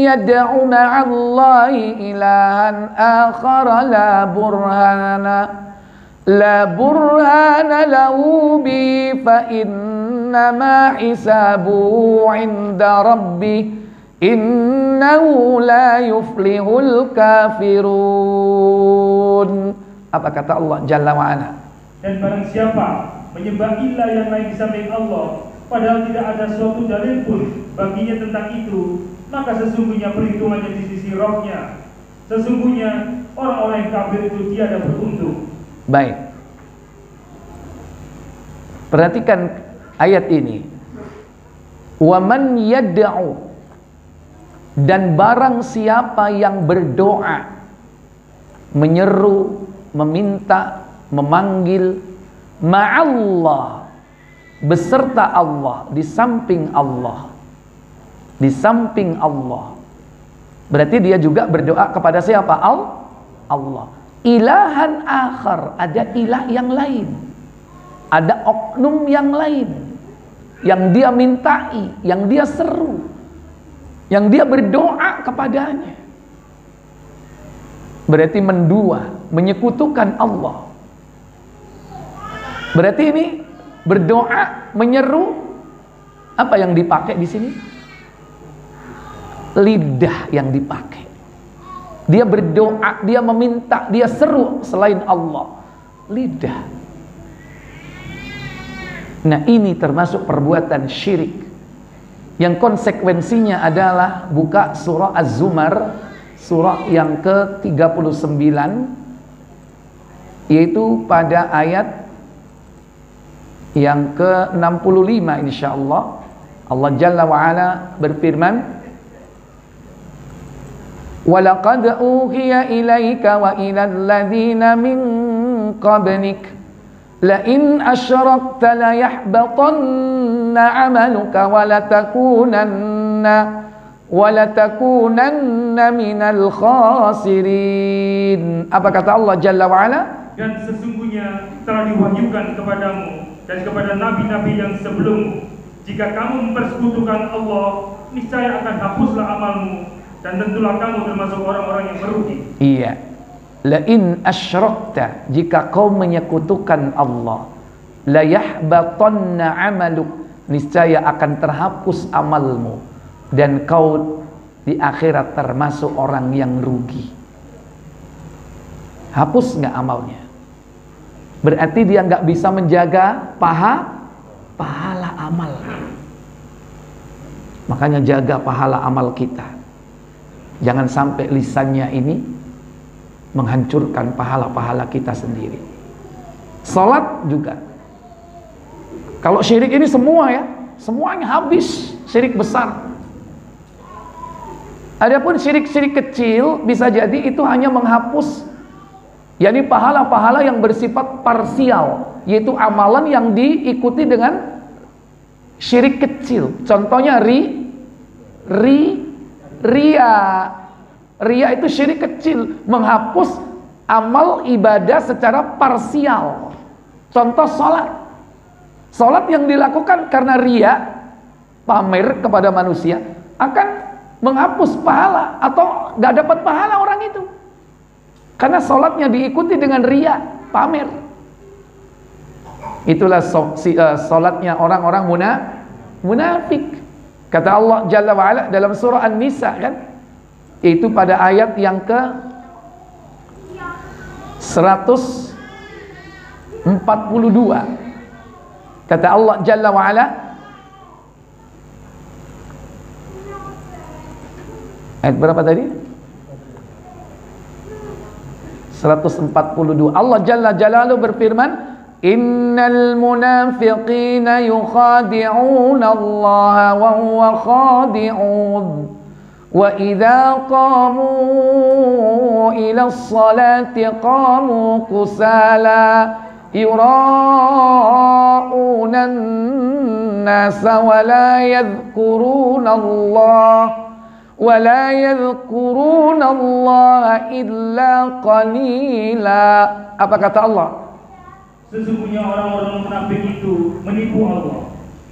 S1: yad'u ma'allahi ilahan akhara la burhana la burhana lahu bi fa innama hisabuhu 'inda rabbih innahu la yuflihul kafirun. Apa kata Allah Jalla wa Ala?
S2: Dan barang siapa menyembah ilah yang lain di samping Allah, padahal tidak ada suatu dalil pun baginya tentang itu, maka sesungguhnya perhitungannya di sisi Rabb-Nya. Sesungguhnya orang-orang yang kafir itu tiada beruntung.
S1: Baik. Perhatikan ayat ini. Wa man yad'u, dan barang siapa yang berdoa, menyeru, meminta, memanggil ma'allah, beserta Allah, di samping Allah. Di samping Allah. Berarti dia juga berdoa kepada siapa? Allah. Ilahan akhar, ada ilah yang lain, ada oknum yang lain yang dia mintai, yang dia seru, yang dia berdoa kepadanya. Berarti mendua, menyekutukan Allah. Berarti ini berdoa, menyeru, apa yang dipakai di sini? Lidah yang dipakai. Dia berdoa, dia meminta, dia seru selain Allah. Lidah. Nah, ini termasuk perbuatan syirik yang konsekuensinya adalah, buka surah Az-Zumar, surah yang ke-39, yaitu pada ayat yang ke-65 insyaallah. Allah Jalla wa Ala berfirman, وَلَقَدْ أُوحِيَ إِلَيْكَ وَإِلَى الَّذِينَ مِنْ قَبْلِكَ لَئِنْ أَشْرَكْتَ لَيَحْبَطَنَّ عَمَلُكَ وَلَتَكُونَنَّ مِنَ الْخَاسِرِينَ. Apa kata Allah Jalla wa Ala?
S2: Dan sesungguhnya telah diwahyukan kepadamu dan kepada nabi-nabi yang sebelummu, jika kamu mempersekutukan Allah, niscaya akan hapuslah amalmu, dan tentulah kamu termasuk orang-orang yang merugi. Iya.
S1: La in asyrakta, jika kau menyekutukan Allah, la yahbatanna amaluk, niscaya akan terhapus amalmu, dan kau di akhirat termasuk orang yang rugi. Hapus nggak amalnya? Berarti dia nggak bisa menjaga pahala amal. Makanya jaga pahala amal kita. Jangan sampai lisannya ini menghancurkan pahala-pahala kita sendiri. Salat juga. Kalau syirik ini semua ya, semuanya habis, syirik besar. Adapun syirik-syirik kecil bisa jadi itu hanya menghapus, yakni pahala-pahala yang bersifat parsial, yaitu amalan yang diikuti dengan syirik kecil. Contohnya Ria itu syirik kecil, menghapus amal ibadah secara parsial. Contoh Salat yang dilakukan karena ria, pamer kepada manusia, akan menghapus pahala atau gak dapat pahala orang itu, karena salatnya diikuti dengan ria, pamer. Itulah salatnya orang-orang munafik. Kata Allah Jalla wa Ala dalam surah An-Nisa, kan? Itu pada ayat yang ke 142. Kata Allah Jalla wa Ala, ayat berapa tadi? 142. Allah Jalla Jalaluhu berfirman, Innal munafiqina yukhadi'una Allah wa huwa khadi'un wa idza qamu ila as-salati qamu kusala yura'una an-nasa wa la yadhkuruna Allah illa qalila. Apa kata Allah?
S2: Sesungguhnya orang-orang munafik itu menipu Allah,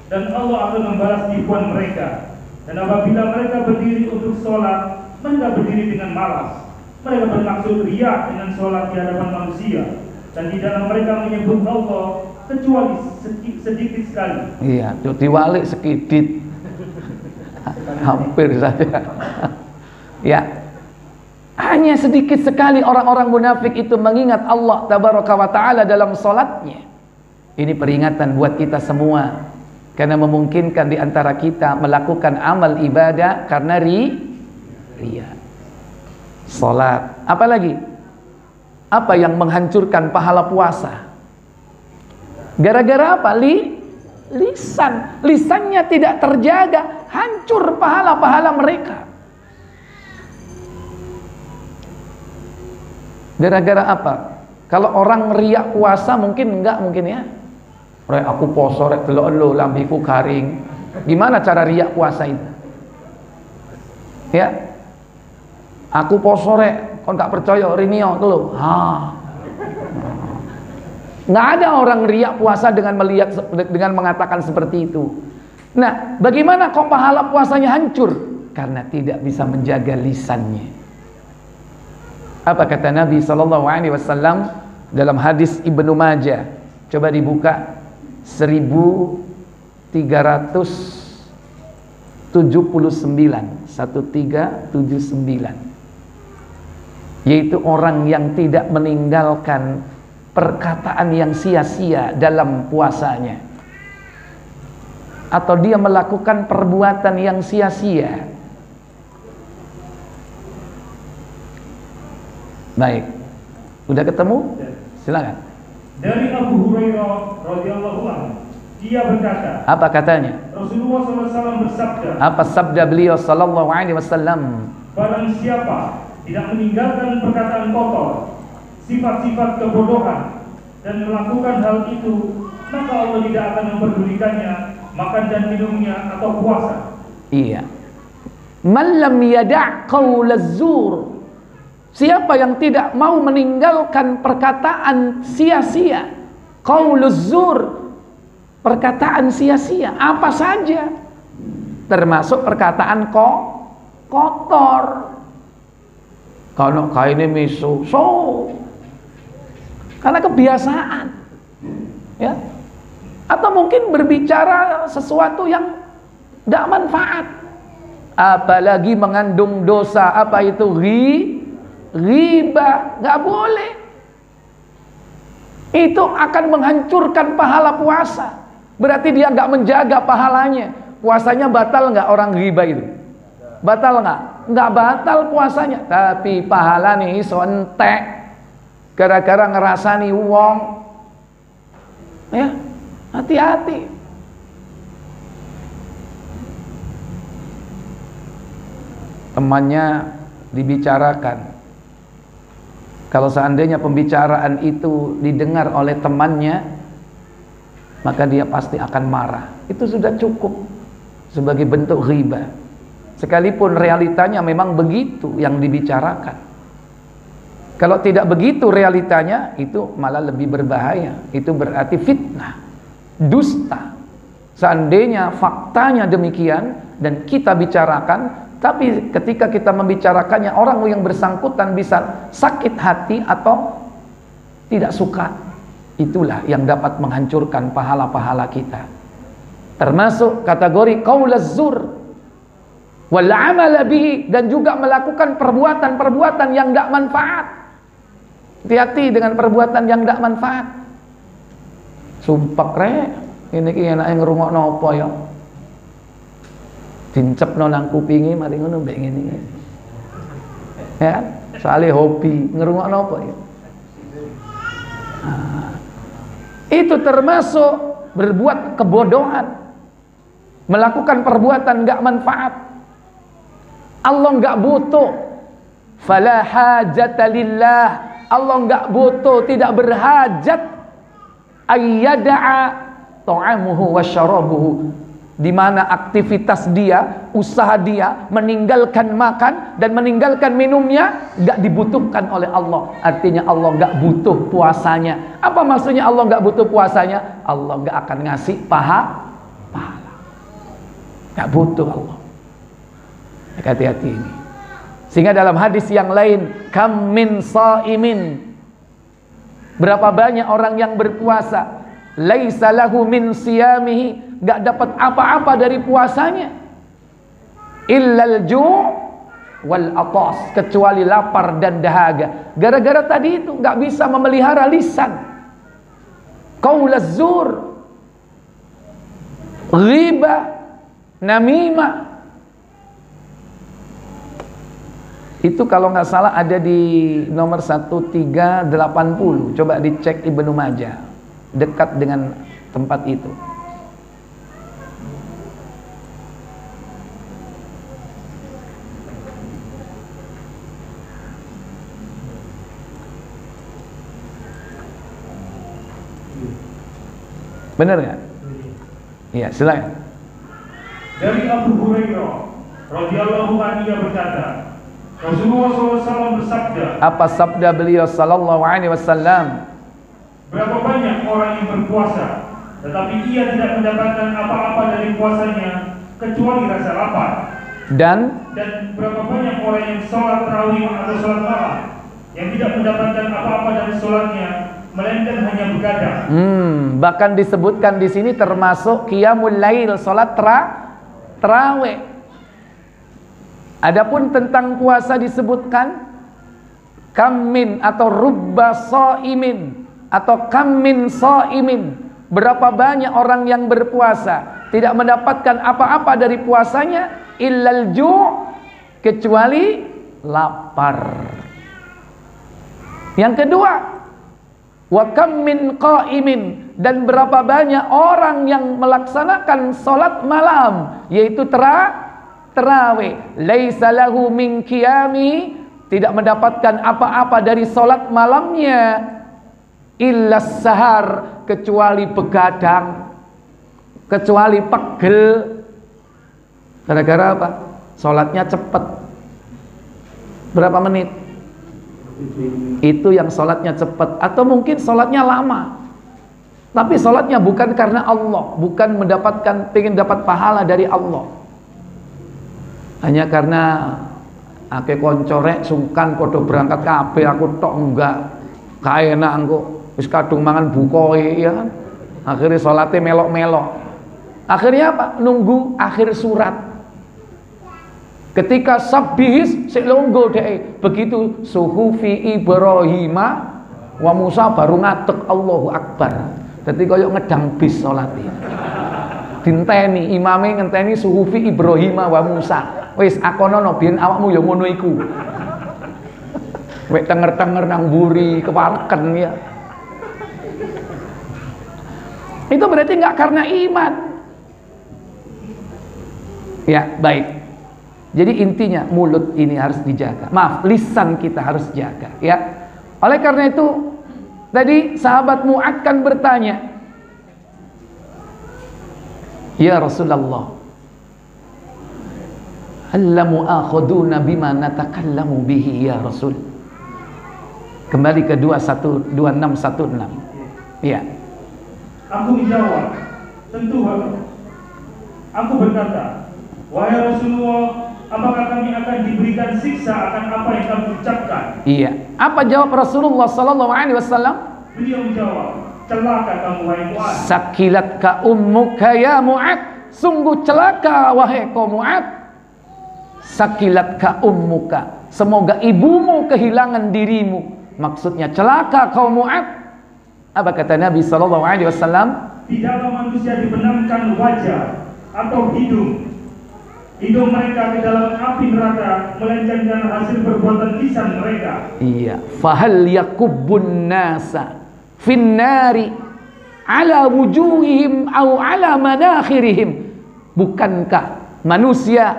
S2: dan Allah akan membalas tipuan mereka. Dan apabila mereka berdiri untuk sholat, mereka berdiri dengan malas. Mereka bermaksud riya dengan sholat di hadapan manusia. dan di dalam mereka menyebut Allah kecuali sedikit sekali.
S1: Iya, diwalik sedikit. Hampir saja. Ya. Hanya sedikit sekali orang-orang munafik itu mengingat Allah tabaraka wa taala dalam salatnya. Ini peringatan buat kita semua, karena memungkinkan di antara kita melakukan amal ibadah karena riya. Salat, apalagi? Apa yang menghancurkan pahala puasa? Gara-gara apa? Lisan. Lisannya tidak terjaga, hancur pahala-pahala mereka. Gara-gara apa? Kalau orang riak puasa mungkin enggak, mungkin ya. Rek aku poso rek delok elo lambiku garing. Gimana cara riak puasa itu? Ya. Aku poso rek, kon gak percaya rinio tuh lho. Nggak ada orang riak puasa dengan mengatakan seperti itu. Nah, bagaimana kok pahala puasanya hancur? Karena tidak bisa menjaga lisannya. Apa kata Nabi sallallahu alaihi wasallam dalam hadis Ibnu Majah? Coba dibuka 1379, yaitu orang yang tidak meninggalkan perkataan yang sia-sia dalam puasanya, atau dia melakukan perbuatan yang sia-sia. Baik, udah ketemu? Silakan.
S2: Dari Abu Hurairah radhiyallahu anhu, dia berkata,
S1: apa katanya?
S2: Rasulullah SAW bersabda,
S1: apa sabda beliau sallallahu alaihi wasallam?
S2: Barang siapa tidak meninggalkan perkataan kotor, sifat-sifat kebodohan, dan melakukan hal itu, maka Allah tidak akan memperdulikannya makan dan minumnya atau puasa. Iya.
S1: Man lam yada' qaulaz zur. Siapa yang tidak mau meninggalkan perkataan sia-sia, qauluz zur, perkataan sia-sia, apa saja, termasuk perkataan kotor. Kalau kainnya miso, karena kebiasaan, ya, atau mungkin berbicara sesuatu yang tidak manfaat, apalagi mengandung dosa. Apa itu? Riba, nggak boleh. Itu akan menghancurkan pahala puasa. Berarti dia nggak menjaga pahalanya. Puasanya batal nggak orang riba itu? Batal nggak? Nggak batal puasanya, tapi pahala nih sontek gara-gara ngerasani wong. Ya, hati-hati. Temannya dibicarakan. Kalau seandainya pembicaraan itu didengar oleh temannya, maka dia pasti akan marah. Itu sudah cukup sebagai bentuk riba. Sekalipun realitanya memang begitu yang dibicarakan. Kalau tidak begitu realitanya, itu malah lebih berbahaya. Itu berarti fitnah, dusta. Seandainya faktanya demikian dan kita bicarakan, tapi ketika kita membicarakannya, orang yang bersangkutan bisa sakit hati atau tidak suka. Itulah yang dapat menghancurkan pahala-pahala kita. Termasuk kategori qaulaz zur wal amal bihi, dan juga melakukan perbuatan-perbuatan yang tidak manfaat. Hati-hati dengan perbuatan yang tidak manfaat. Sumpah rek, ini enake ngrungokno apa ya? Dincepno nang kupinge mari ngono mbek ngene. Ya, soalnya hobi ngrungokno apa ya? Itu termasuk berbuat kebodohan, melakukan perbuatan enggak manfaat. Allah enggak butuh. Fala hajata lillah. Allah enggak butuh, tidak berhajat ayyada'a ta'amuhu wa syarabuhu, di mana aktivitas dia, usaha dia, meninggalkan makan dan meninggalkan minumnya enggak dibutuhkan oleh Allah. Artinya Allah enggak butuh puasanya. Apa maksudnya Allah enggak butuh puasanya? Allah enggak akan ngasih pahala. Enggak butuh Allah. Hati-hati ini. Sehingga dalam hadis yang lain, kam min shaimin Berapa banyak orang yang berpuasa, laisa lahu min siyamihi, gak dapat apa-apa dari puasanya, illal ju' wal atas, kecuali lapar dan dahaga. Gara-gara tadi itu gak bisa memelihara lisan, qaulaz zur, ghibah, namimah. Itu kalau nggak salah ada di nomor 1380. Coba dicek Ibnu Majah, dekat dengan tempat itu. Benar nggak? Iya, silakan.
S2: Dari Abu Hurairah radhiyallahu anhu berkata, Rasulullah SAW bersabda.
S1: Apa sabda beliau sallallahu alaihi wasallam?
S2: Berapa banyak orang yang berpuasa, tetapi ia tidak mendapatkan apa-apa dari puasanya kecuali rasa lapar. Dan berapa banyak orang yang sholat tarawih atau sholat malam yang tidak mendapatkan apa-apa dari sholatnya, melainkan hanya begadang.
S1: Bahkan disebutkan di sini termasuk qiyamul lail, sholat tarawih. Adapun tentang puasa disebutkan kammin atau rubba shaimin atau kammin shaimin, berapa banyak orang yang berpuasa tidak mendapatkan apa-apa dari puasanya illal ju', kecuali lapar. Yang kedua, wa kam min qaimin, dan berapa banyak orang yang melaksanakan salat malam, yaitu tarawih, laisa lahu min qiyami, tidak mendapatkan apa-apa dari salat malamnya illa sahar, kecuali begadang, kecuali pegel. Gara-gara apa? Salatnya cepat. Berapa menit? Itu yang salatnya cepat, atau mungkin salatnya lama, tapi salatnya bukan karena Allah, bukan mendapatkan, pengen dapat pahala dari Allah, hanya karena ake koncorek sungkan podo berangkat kabeh, aku tok enggak kaenak engko wis kadung mangan bukoe, ya kan. Akhirnya salatnya melok-melok. Akhirnya apa? Nunggu akhir surat. Ketika sabbihis sik longgo dhek, begitu suhufi Ibrahim wa Musa baru ngadeg Allahu Akbar. Dadi koyo ngedang bis salate. Dinteni imame ngenteni suhufi Ibrahim wa Musa. Wis akonono biyen awakmu ya ngono iku. Wek tenger-tenger nang mburi keparken ya. Itu berarti enggak karena iman. Ya, baik. Jadi intinya mulut ini harus dijaga. Maaf, lisan kita harus jaga, ya. Oleh karena itu tadi sahabat Mu'ad kan bertanya, "Ya Rasulullah, halla mu'akhaduna bima natakallamu bihi ya Rasul?" Kembali ke 2616. Ya.
S2: Aku menjawab, tentu harus. Aku berkata, wahai Rasulullah, apakah kami akan diberikan siksa akan apa yang kami ucapkan? Iya. Apa jawab Rasulullah sallallahu alaihi wasallam? Beliau menjawab, celaka kamu wahai Mu'ad.
S1: Sakilatka ummuka ya Mu'ad. Sungguh celaka wahai kaum Mu'ad. Sakilatka ummuka. Semoga ibumu kehilangan dirimu. Maksudnya celaka kaum Mu'ad. Apa kata Nabi sallallahu alaihi wasallam?
S2: Tidaklah manusia dibenamkan wajah atau hidung mereka ke dalam api neraka, melainkan karena hasil perbuatan lisan mereka.
S1: Iya. Fahal yakubbun nasa finnari ala wujuhihim au ala manakhirihim. Bukankah manusia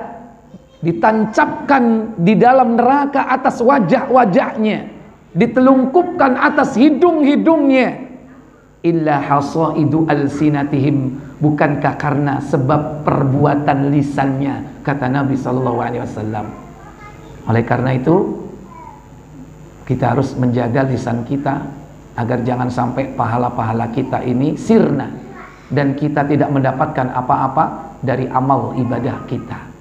S1: ditancapkan di dalam neraka atas wajah-wajahnya, ditelungkupkan atas hidung-hidungnya, illa hasaidu alsinatihim, bukankah karena sebab perbuatan lisannya, kata Nabi sallallahu alaihi wasallam. Oleh karena itu kita harus menjaga lisan kita agar jangan sampai pahala-pahala kita ini sirna dan kita tidak mendapatkan apa-apa dari amal ibadah kita.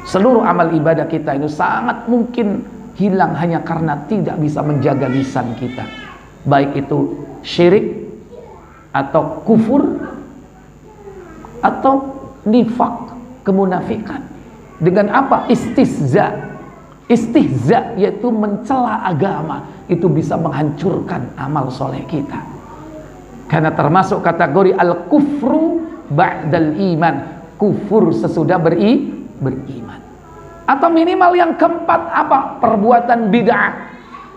S1: Seluruh amal ibadah kita itu sangat mungkin hilang hanya karena tidak bisa menjaga lisan kita. baik itu syirik atau kufur atau nifak, kemunafikan. Dengan apa? Istihza. Istihza yaitu mencela agama, itu bisa menghancurkan amal soleh kita. Karena termasuk kategori al-kufru ba'dal iman, kufur sesudah beriman. Atau minimal yang keempat apa? Perbuatan bid'ah,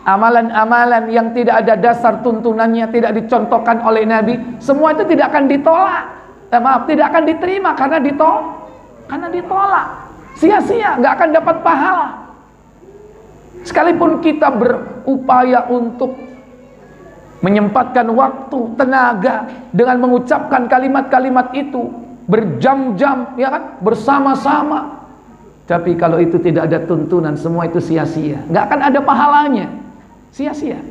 S1: amalan-amalan yang tidak ada dasar tuntunannya, tidak dicontohkan oleh Nabi, semua itu tidak akan ditolak. Tidak akan diterima karena ditolak. Sia-sia, nggak akan dapat pahala. Sekalipun kita berupaya untuk menyempatkan waktu, tenaga dengan mengucapkan kalimat-kalimat itu berjam-jam, ya kan, bersama-sama, tapi kalau itu tidak ada tuntunan, semua itu sia-sia, nggak akan ada pahalanya, sia-sia.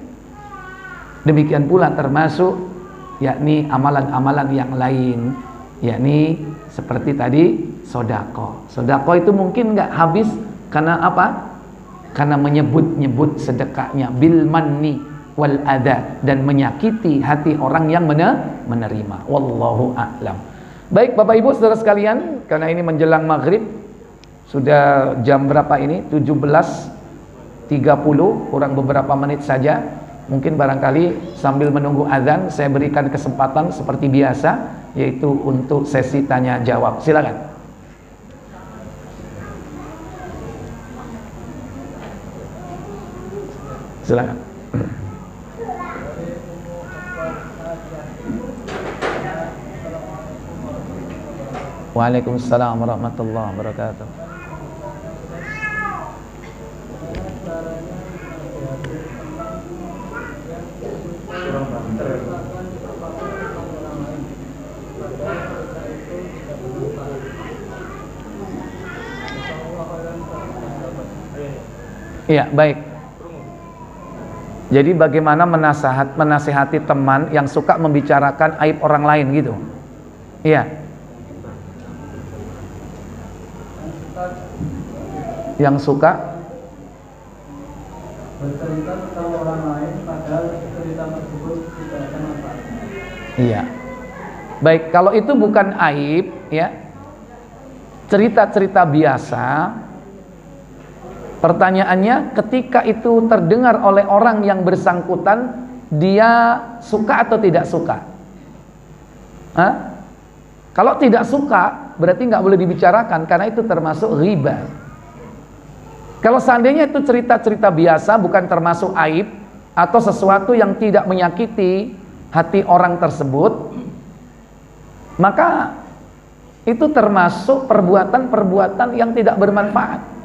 S1: Demikian pula termasuk yakni amalan-amalan yang lain, yakni seperti tadi sodako. Sodako itu mungkin nggak habis karena apa? Karena menyebut-nyebut sedekahnya bil manni wal adha, dan menyakiti hati orang yang menerima. Wallahu a'lam. Baik Bapak Ibu Saudara sekalian, karena ini menjelang maghrib, sudah jam berapa ini? 17.30, kurang beberapa menit saja. Mungkin barangkali sambil menunggu azan saya berikan kesempatan seperti biasa, yaitu untuk sesi tanya jawab. Silakan. Silakan. Waalaikumsalam warahmatullahi wabarakatuh. Iya, baik. Jadi bagaimana menasihati teman yang suka membicarakan aib orang lain gitu? Iya. Yang suka bercerita tentang orang lain padahal cerita tersebut tidak ada manfaatnya. Iya. Baik, kalau itu bukan aib, ya, cerita-cerita biasa. Pertanyaannya, ketika itu terdengar oleh orang yang bersangkutan, dia suka atau tidak suka? Hah? Kalau tidak suka, berarti nggak boleh dibicarakan, karena itu termasuk riba. Kalau seandainya itu cerita-cerita biasa, bukan termasuk aib, atau sesuatu yang tidak menyakiti hati orang tersebut, maka itu termasuk perbuatan-perbuatan yang tidak bermanfaat.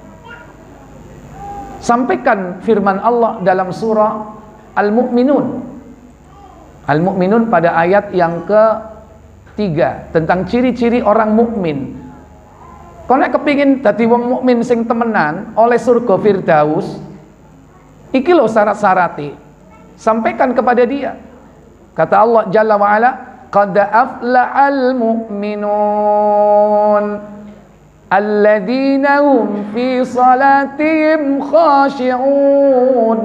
S1: Sampaikan firman Allah dalam surah Al-Mu'minun. Al-Mu'minun pada ayat yang ke-3 tentang ciri-ciri orang mukmin. Kau nek kepingin dadi wong mukmin sing temenan oleh surga Firdaus, iki lho syarat-syarate. Sampaikan kepada dia. Kata Allah Jalla wa Ala, qad afla'al mu'minun alladzina hum fi salatihim khashi'un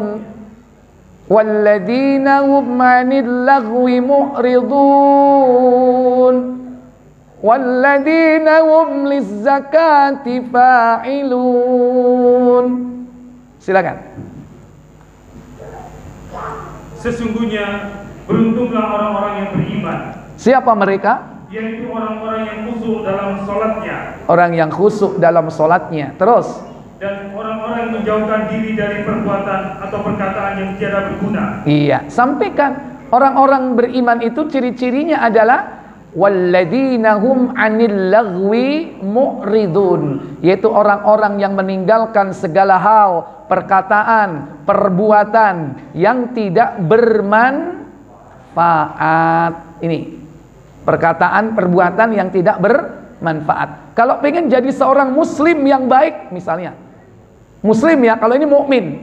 S1: walladzina hum 'anil lagwi mu'ridun walladzina hum lizzakati fa'ilun. Silakan.
S2: Sesungguhnya beruntunglah orang-orang yang beriman.
S1: Siapa mereka?
S2: Yaitu orang-orang yang khusyuk dalam sholatnya.
S1: Orang yang khusyuk dalam sholatnya. Terus?
S2: Dan orang-orang yang menjauhkan diri dari perbuatan atau perkataan yang tiada berguna.
S1: Iya, sampaikan. Orang-orang beriman itu ciri-cirinya adalah walladzina hum 'anil lagwi mu'ridun, yaitu orang-orang yang meninggalkan segala hal, perkataan, perbuatan yang tidak bermanfaat. Ini perkataan, perbuatan yang tidak bermanfaat. Kalau pengen jadi seorang muslim yang baik, misalnya muslim ya, kalau ini mukmin,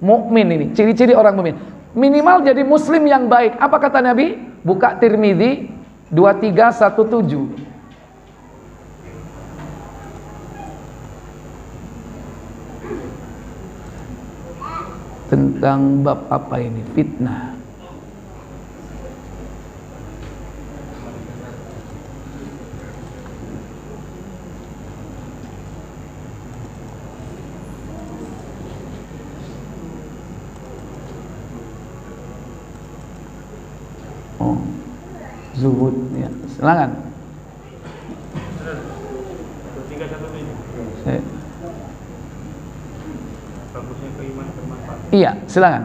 S1: mukmin ini ciri-ciri orang mukmin. Minimal jadi muslim yang baik. Apa kata Nabi? Buka Tirmidzi 2317. Tentang bab apa ini? Fitnah. zuhud ya. Silakan.
S2: 317. Bagusnya keimanan bermanfaat.
S1: Iya, silakan.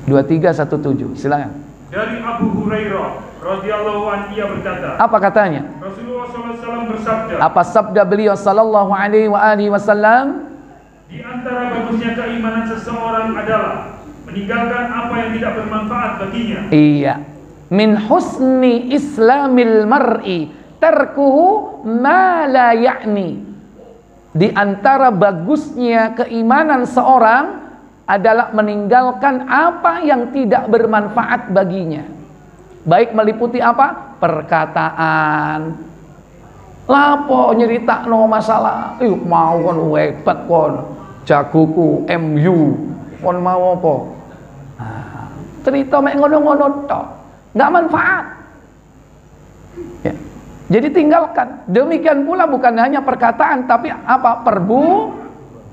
S1: 2317, silakan.
S2: Dari Abu Hurairah radhiyallahu anhu ia berkata,
S1: Apa katanya?
S2: Rasulullah SAW bersabda,
S1: Apa sabda beliau sallallahu alaihi wasallam?
S2: di antara bagusnya keimanan seseorang adalah meninggalkan apa yang tidak bermanfaat baginya.
S1: Iya. Min husni islamil mar'i tarkuhu ma la ya'ni. Di antara bagusnya keimanan seorang adalah meninggalkan apa yang tidak bermanfaat baginya. Baik meliputi apa? Perkataan. Lapo nyeritakno masalah, mau kon hebat kon, jagoku MU, kon mau apa? Nah, cerita mek ngono-ngono tok, nggak manfaat. Ya. Jadi tinggalkan. Demikian pula bukan hanya perkataan, tapi apa?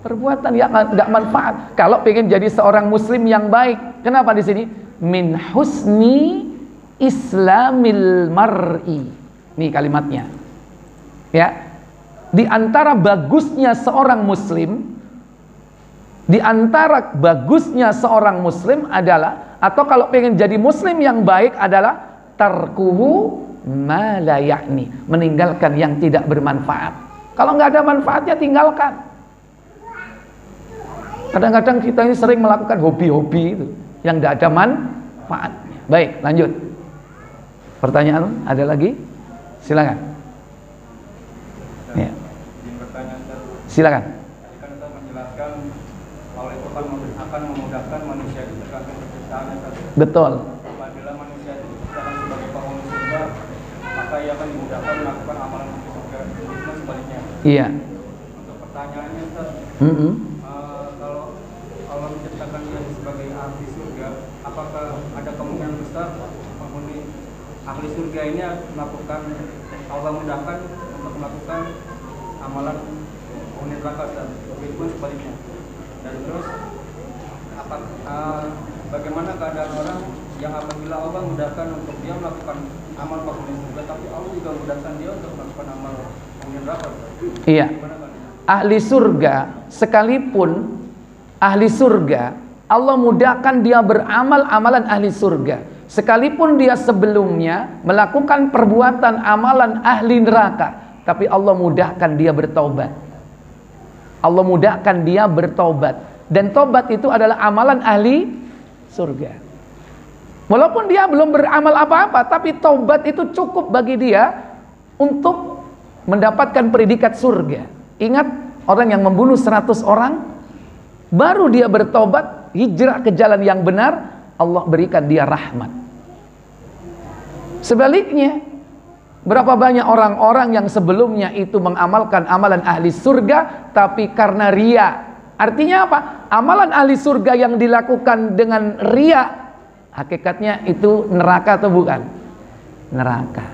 S1: Perbuatan yang nggak manfaat. Kalau pengen jadi seorang muslim yang baik, kenapa di sini? Min husni islamil mar'i. Nih kalimatnya. Ya. Di antara bagusnya seorang muslim, di antara bagusnya seorang muslim adalah, atau kalau pengen jadi muslim yang baik adalah tarkuhu ma la ya'ni, meninggalkan yang tidak bermanfaat. Kalau nggak ada manfaatnya tinggalkan. Kadang-kadang kita ini sering melakukan hobi-hobi itu yang tidak ada manfaatnya. Baik, lanjut. Pertanyaan ada lagi? Silakan. Ya. Silakan.
S3: Tadi kan kita menjelaskan bahwa itu akan memudahkan manusia itu tergantung penciptaannya tadi.
S1: Betul.
S3: Apabila manusia itu diciptakan sebagai penghuni surga, maka ia akan dimudahkan melakukan amalan di surga. Itu sebaliknya.
S1: Iya.
S3: Untuk pertanyaannya, Ustaz, kalau Allah menciptakan dia sebagai ahli surga, apakah ada kemungkinan besar penghuni ahli surga ini melakukan, Allah mudahkan untuk melakukan amalan penghuni neraka, dan begitu sebaliknya. Dan terus bagaimana keadaan orang yang apabila Allah mudahkan untuk dia melakukan amal penghuni surga, tapi Allah juga mudahkan dia untuk melakukan amal penghuni neraka?
S1: Iya. Ahli surga sekalipun ahli surga, Allah mudahkan dia beramal amalan ahli surga. Sekalipun dia sebelumnya melakukan perbuatan amalan ahli neraka, tapi Allah mudahkan dia bertobat. Allah mudahkan dia bertobat. Dan tobat itu adalah amalan ahli surga. Walaupun dia belum beramal apa-apa, tapi tobat itu cukup bagi dia untuk mendapatkan predikat surga. Ingat, orang yang membunuh 100 orang, baru dia bertobat, hijrah ke jalan yang benar, Allah berikan dia rahmat. Sebaliknya, berapa banyak orang-orang yang sebelumnya itu mengamalkan amalan ahli surga, tapi karena ria. Artinya apa? Amalan ahli surga yang dilakukan dengan ria, hakikatnya itu neraka atau bukan? Neraka.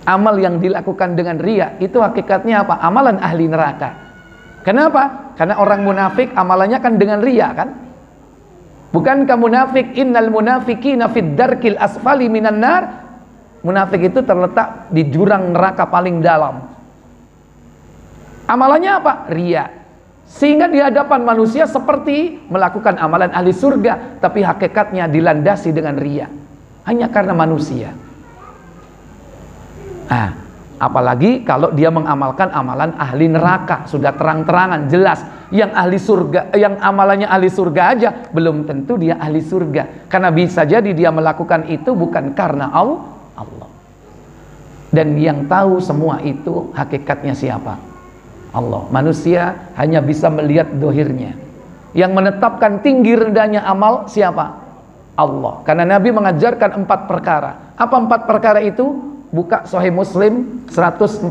S1: Amal yang dilakukan dengan ria, itu hakikatnya apa? Amalan ahli neraka. Kenapa? Karena orang munafik amalannya kan dengan ria kan? Bukankah munafik, innal munafiqina fid darkil asfali minan nar? Munafik itu terletak di jurang neraka paling dalam. Amalannya apa? Ria. Sehingga di hadapan manusia seperti melakukan amalan ahli surga, tapi hakikatnya dilandasi dengan ria. Hanya karena manusia. Apalagi kalau dia mengamalkan amalan ahli neraka, sudah terang-terangan jelas. Yang ahli surga, yang amalannya ahli surga aja, belum tentu dia ahli surga. Karena bisa jadi dia melakukan itu bukan karena Allah. Dan yang tahu semua itu hakikatnya siapa? Allah. Manusia hanya bisa melihat dohirnya. Yang menetapkan tinggi rendahnya amal siapa? Allah. Karena Nabi mengajarkan 4 perkara. Apa 4 perkara itu? Buka Sahih Muslim 146.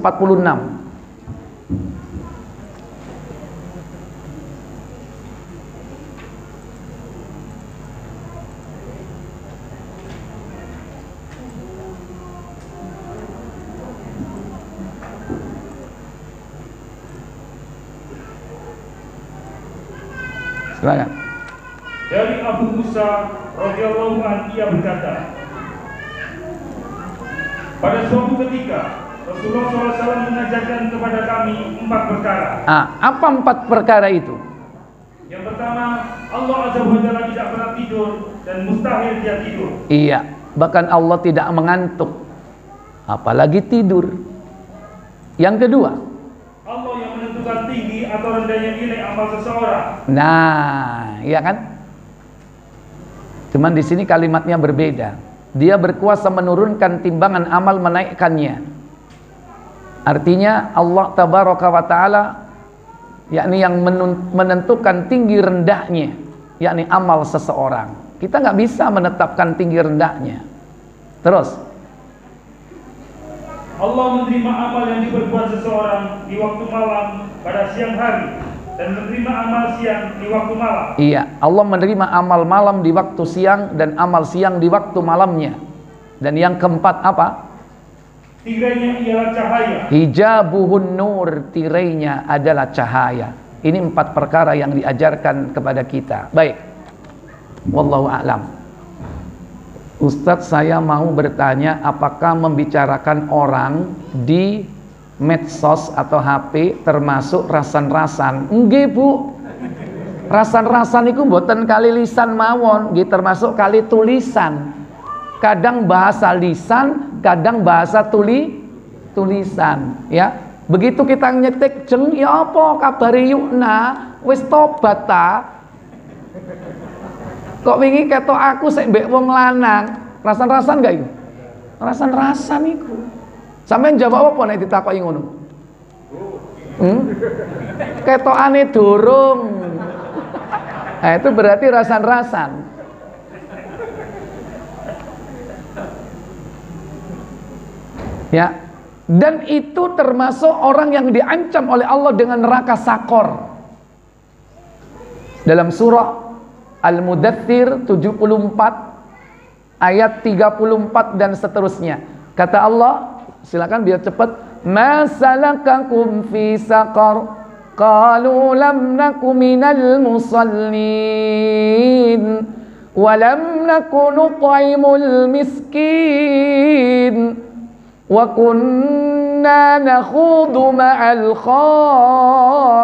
S1: Silakan.
S2: Dari Abu Musa radhiyallahu anhu, ia berkata, pada suatu ketika Rasulullah SAW mengajarkan kepada kami 4 perkara.
S1: Apa 4 perkara itu?
S2: Yang pertama, Allah Azza wa Jalla tidak pernah tidur dan mustahil dia tidur.
S1: Iya, bahkan Allah tidak mengantuk, apalagi tidur. Yang kedua,
S2: Allah yang menentukan tinggi atau rendahnya nilai amal seseorang.
S1: nah, iya kan? Cuman di sini kalimatnya berbeda. Dia berkuasa menurunkan timbangan amal, menaikkannya. Artinya Allah tabaraka wa ta'ala, yakni yang menentukan tinggi rendahnya, yakni amal seseorang. Kita nggak bisa menetapkan tinggi rendahnya. Terus
S2: Allah menerima amal yang diperbuat seseorang di waktu malam pada siang hari, dan menerima amal siang di waktu malam.
S1: Iya, Allah menerima amal malam di waktu siang dan amal siang di waktu malamnya. Dan yang keempat apa?
S2: Tirainya ialah cahaya.
S1: Hijabuhun nur, tirainya adalah cahaya. Ini 4 perkara yang diajarkan kepada kita. Baik, wallahu a'lam. Ustadz, saya mau bertanya, apakah membicarakan orang di medsos atau HP termasuk rasan-rasan? Nggih, Bu. Rasan-rasan itu mboten kali lisan mawon, nggih termasuk kali tulisan. Kadang bahasa lisan, kadang bahasa tulisan, ya. Begitu kita nyetik jeng, ya apa kabari yukna, wis tobat ta. Kok wingi ketok aku sik mbek wong lanang, rasan-rasan gak iku? Rasan-rasan iku. Sampeyan jawab apa nek ditakoki ngono? Ketokane durung. Nah, itu berarti rasan-rasan. Ya. Dan itu termasuk orang yang diancam oleh Allah dengan neraka sakor. Dalam surah Al-Mudaththir 74 ayat 34 dan seterusnya. Kata Allah, silakan biar cepat. Ma salakakum fi saqar? Qalu lam naku minal musallin wa lam naku nut'imul miskin wa kunna nakhudu ma'al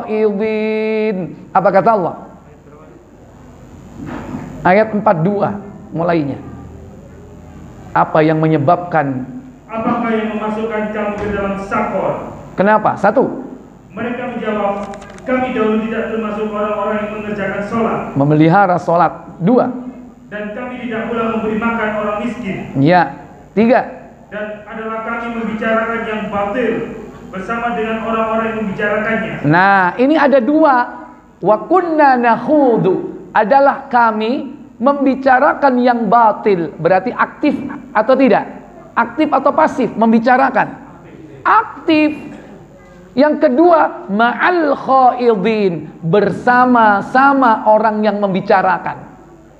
S1: khaidin. Apa kata Allah? Ayat 42 mulainya. Apa yang menyebabkan?
S2: Apakah yang memasukkan kamu ke dalam sakor?
S1: Kenapa? 1.
S2: Mereka menjawab, kami dahulu tidak termasuk orang-orang yang mengerjakan sholat,
S1: memelihara sholat. 2.
S2: Dan kami tidak pula memberi makan orang miskin.
S1: Ya. 3.
S2: Dan adalah kami membicarakan yang batil bersama dengan orang-orang yang membicarakannya.
S1: Nah, ini ada 2. Wa kunna nakhudu, adalah kami membicarakan yang batil. Berarti aktif atau tidak? Aktif atau pasif? Membicarakan. Aktif. Yang kedua, ma'al khaidin, bersama-sama orang yang membicarakan.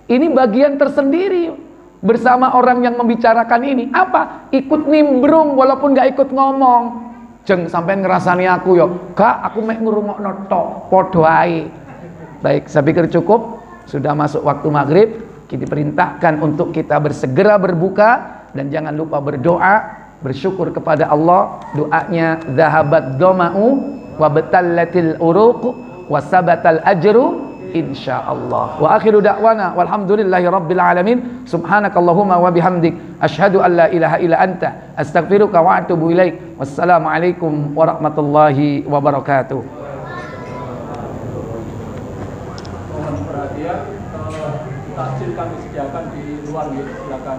S1: Ini bagian tersendiri. Bersama orang yang membicarakan ini. Apa? Ikut nimbrung walaupun gak ikut ngomong. Jeng sampai ngerasani aku yo, gak, aku mek ngrungokno tok, padha ae. Baik, saya pikir cukup. Sudah masuk waktu maghrib. Kita perintahkan untuk kita bersegera berbuka. Dan jangan lupa berdoa, bersyukur kepada Allah. Doanya, zahabat dhama'u wa batallatil uruq wa sabatal ajru insyaallah. Wa akhiru da'wana walhamdulillahi rabbil alamin. Subhanakallahumma wa bihamdik asyhadu an la ilaha illa anta astaghfiruka wa atubu ilaik. Wassalamualaikum warahmatullahi wabarakatuh.
S4: Mohon perhatian, takjil kami sediakan di luar, silakan